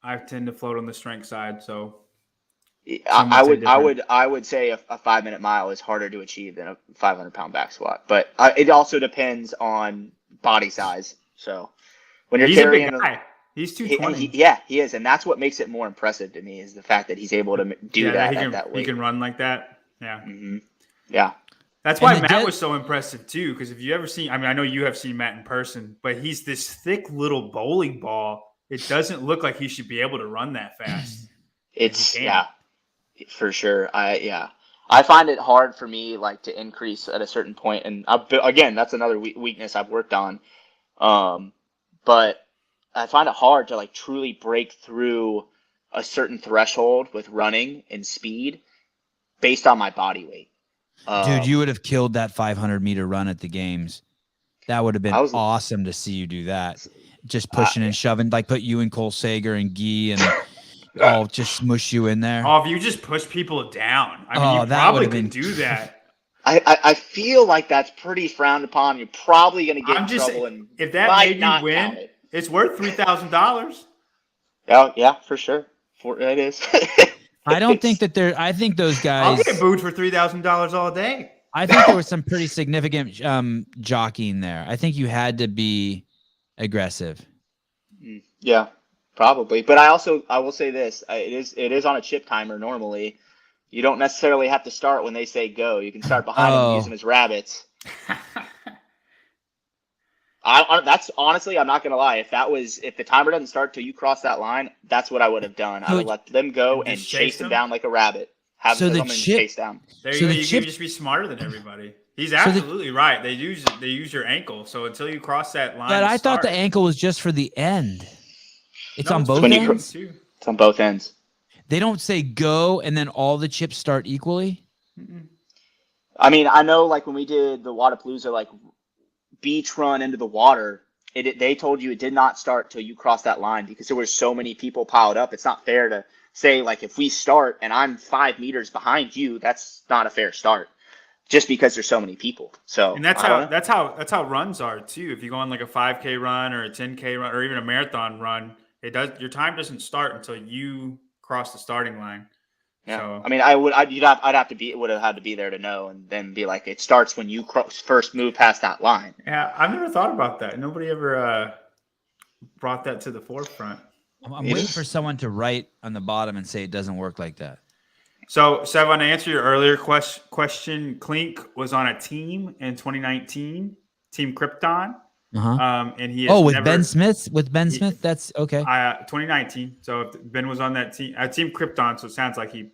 I tend to float on the strength side. So I would say a 5-minute mile is harder to achieve than a 500-pound back squat, but it also depends on body size. So when you're carrying, a big guy. He's 220. He is, and that's what makes it more impressive to me is the fact that he's able to do that at that weight. He can run like that. Yeah. Mm-hmm. Yeah. That's why Matt was so impressive too. Because if you ever seen, I know you have seen Matt in person, but he's this thick little bowling ball. It doesn't look like he should be able to run that fast. For sure. I find it hard for me to increase at a certain point, and again, that's another weakness I've worked on. But I find it hard to truly break through a certain threshold with running and speed based on my body weight. Dude, you would have killed that 500-meter run at the games. That would have been awesome to see you do that. Just pushing and shoving, put you and Cole Sager and Guy and just smush you in there. Oh, if you just push people down. You probably could do that. I feel like that's pretty frowned upon. You're probably going to get in trouble. And if that made you win, it's worth $3,000. Oh, yeah, for sure. It is. I don't think that I think those guys. I'll get booed for $3,000 all day. I think there was some pretty significant jockeying there. I think you had to be aggressive. Yeah, probably. But I will say this: it is on a chip timer normally. You don't necessarily have to start when they say go. You can start behind them and use them as rabbits. That's honestly, I'm not gonna lie. If the timer doesn't start till you cross that line, that's what I would have done. I would let them go and chase them down like a rabbit. Have them come and chase down. There you go. You can just be smarter than everybody. He's absolutely right. They use your ankle. So until you cross that line, but I thought the ankle was just for the end. It's on both ends. It's on both ends. They don't say go and then all the chips start equally. Mm-mm. I know when we did the Wodapalooza beach run into the water, they told you it did not start till you cross that line because there were so many people piled up. It's not fair to say if we start and I'm 5 meters behind you, that's not a fair start just because there's so many people. So and that's how runs are too. If you go on a 5K run or a 10K run or even a marathon run, your time doesn't start until you cross the starting line. Yeah, so, it would have had to be there to know, and then be it starts when you first move past that line. Yeah, I've never thought about that. Nobody ever brought that to the forefront. I'm waiting for someone to write on the bottom and say it doesn't work like that. So, Sevan, to answer your earlier question, Clink was on a team in 2019, Team Krypton. And he with Ben Smith. That's okay. 2019. So if Ben was on that team, Team Krypton. So it sounds like he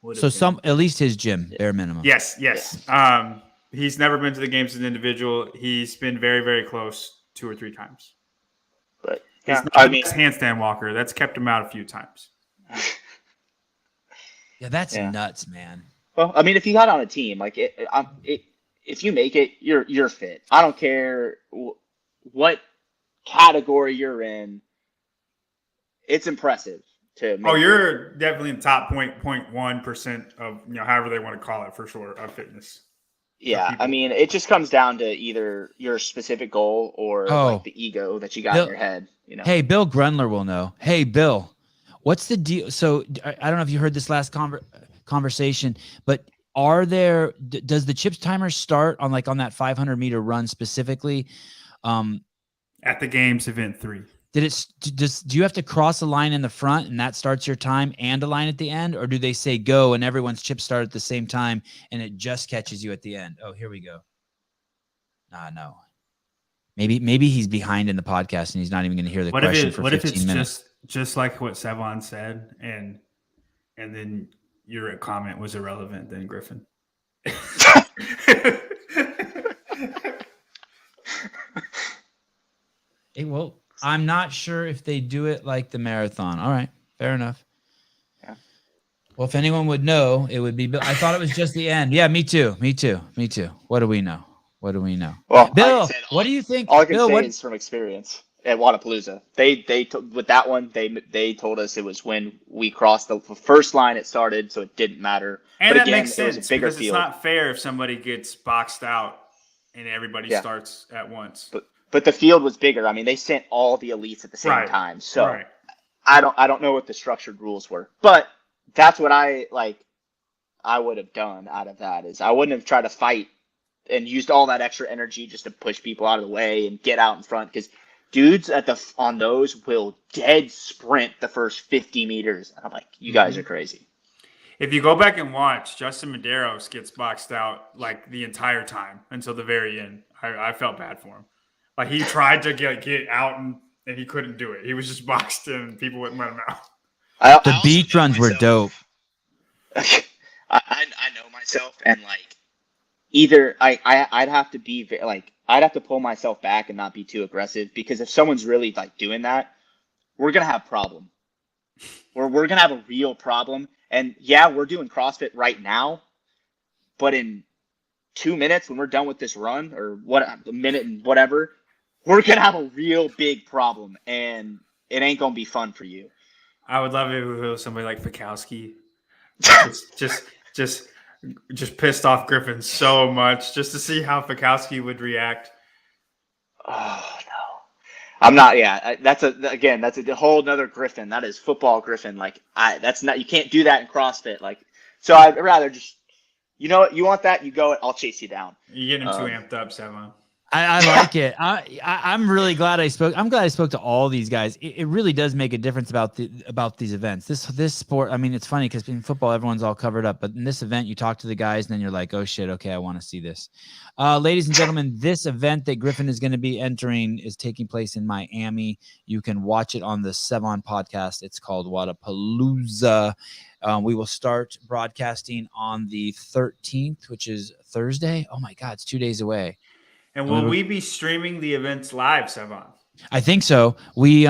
would. So at least his gym, bare minimum. Yes. Yeah. He's never been to the games as an individual. He's been very, very close 2 or 3 times. But he's not the best handstand walker. That's kept him out a few times. Yeah, that's nuts, man. Well, if you got on a team, if you make it, you're fit. I don't care what category you're in. It's impressive to make you're definitely in the top 0.1% of however they want to call it for sure of fitness. Yeah, it just comes down to either your specific goal or the ego that you got in your head. Hey, Bill Grunler will know. Hey, Bill, what's the deal? So I don't know if you heard this last conversation, but does the chips timer start on that 500-meter run specifically? At the games, event 3. do you have to cross a line in the front and that starts your time and a line at the end? Or do they say go and everyone's chips start at the same time and it just catches you at the end? Oh, here we go. No. Maybe he's behind in the podcast and he's not even going to hear the question for 15 minutes. What if it's just like what Savon said and then your comment was irrelevant then, Griffin? Well, I'm not sure if they do it like the marathon. All right, fair enough. Yeah. Well, if anyone would know, it would be Bill. I thought it was just the end. Yeah, me too. What do we know? Well, Bill, like I said, what do you think? All I can Bill, say is from experience at Wodapalooza. With that one, they told us it was when we crossed the first line it started, so it didn't matter. And but that again, makes sense it was a bigger because field. It's not fair if somebody gets boxed out and everybody starts at once. But the field was bigger. I mean, they sent all the elites at the same time. So I don't know what the structured rules were, but that's what I would have done out of that is I wouldn't have tried to fight and used all that extra energy just to push people out of the way and get out in front because dudes on those will dead sprint the first 50 meters. And I'm like, you guys are crazy. If you go back and watch, Justin Medeiros gets boxed out like the entire time until the very end. I felt bad for him. Like he tried to get out and he couldn't do it. He was just boxed in and people wouldn't let him out. The beach runs were dope. I know myself and either I'd have to be I'd have to pull myself back and not be too aggressive because if someone's really doing that, we're going to have a problem. We're going to have a real problem. And yeah, we're doing CrossFit right now, but in 2 minutes when we're done with this run or a minute and whatever, we're going to have a real big problem and it ain't going to be fun for you. I would love it if it was somebody like Fikowski. just pissed off Griffin so much just to see how Fikowski would react. Oh no, I'm not. Yeah, that's a whole nother Griffin. That is football Griffin. That's not. You can't do that in CrossFit. So I'd rather just. You know what? You want that? You go. I'll chase you down. You're getting too amped up, Savon. I like it. I'm really glad I spoke. I'm glad I spoke to all these guys. It really does make a difference about these events. This sport. I mean, it's funny because in football, everyone's all covered up, but in this event, you talk to the guys, and then you're like, "Oh shit, okay, I want to see this." Ladies and gentlemen, this event that Griffin is going to be entering is taking place in Miami. You can watch it on the Savon podcast. It's called Wodapalooza. We will start broadcasting on the 13th, which is Thursday. Oh my God, it's 2 days away. And will we be streaming the events live, Savon? I think so. We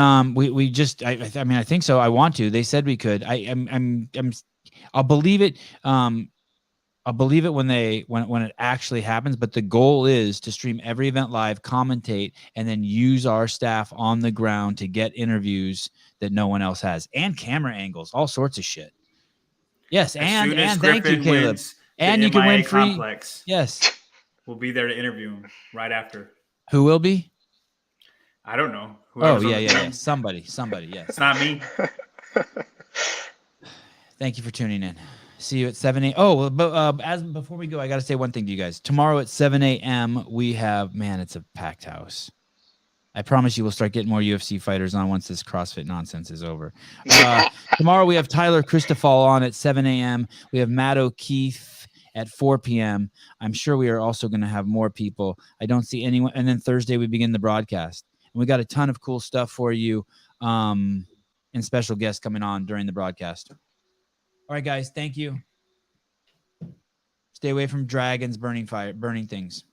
just I think so. I want to. They said we could. I'll believe it. I'll believe it when it actually happens. But the goal is to stream every event live, commentate, and then use our staff on the ground to get interviews that no one else has and camera angles, all sorts of shit. Yes, and thank you, Caleb. And you can win free. Complex. Yes. We'll be there to interview him right after. Who will be? I don't know. Whoever's yeah. Somebody, yes. It's not me. Thank you for tuning in. See you at 7 a.m. Oh, but before we go, I got to say one thing to you guys. Tomorrow at 7 a.m., we have, it's a packed house. I promise you we'll start getting more UFC fighters on once this CrossFit nonsense is over. Tomorrow we have Tyler Christofal on at 7 a.m. We have Matt O'Keefe at 4 p.m. I'm sure we are also going to have more people. I don't see anyone. And then Thursday we begin the broadcast. And we got a ton of cool stuff for you and special guests coming on during the broadcast. All right, guys. Thank you. Stay away from dragons burning things.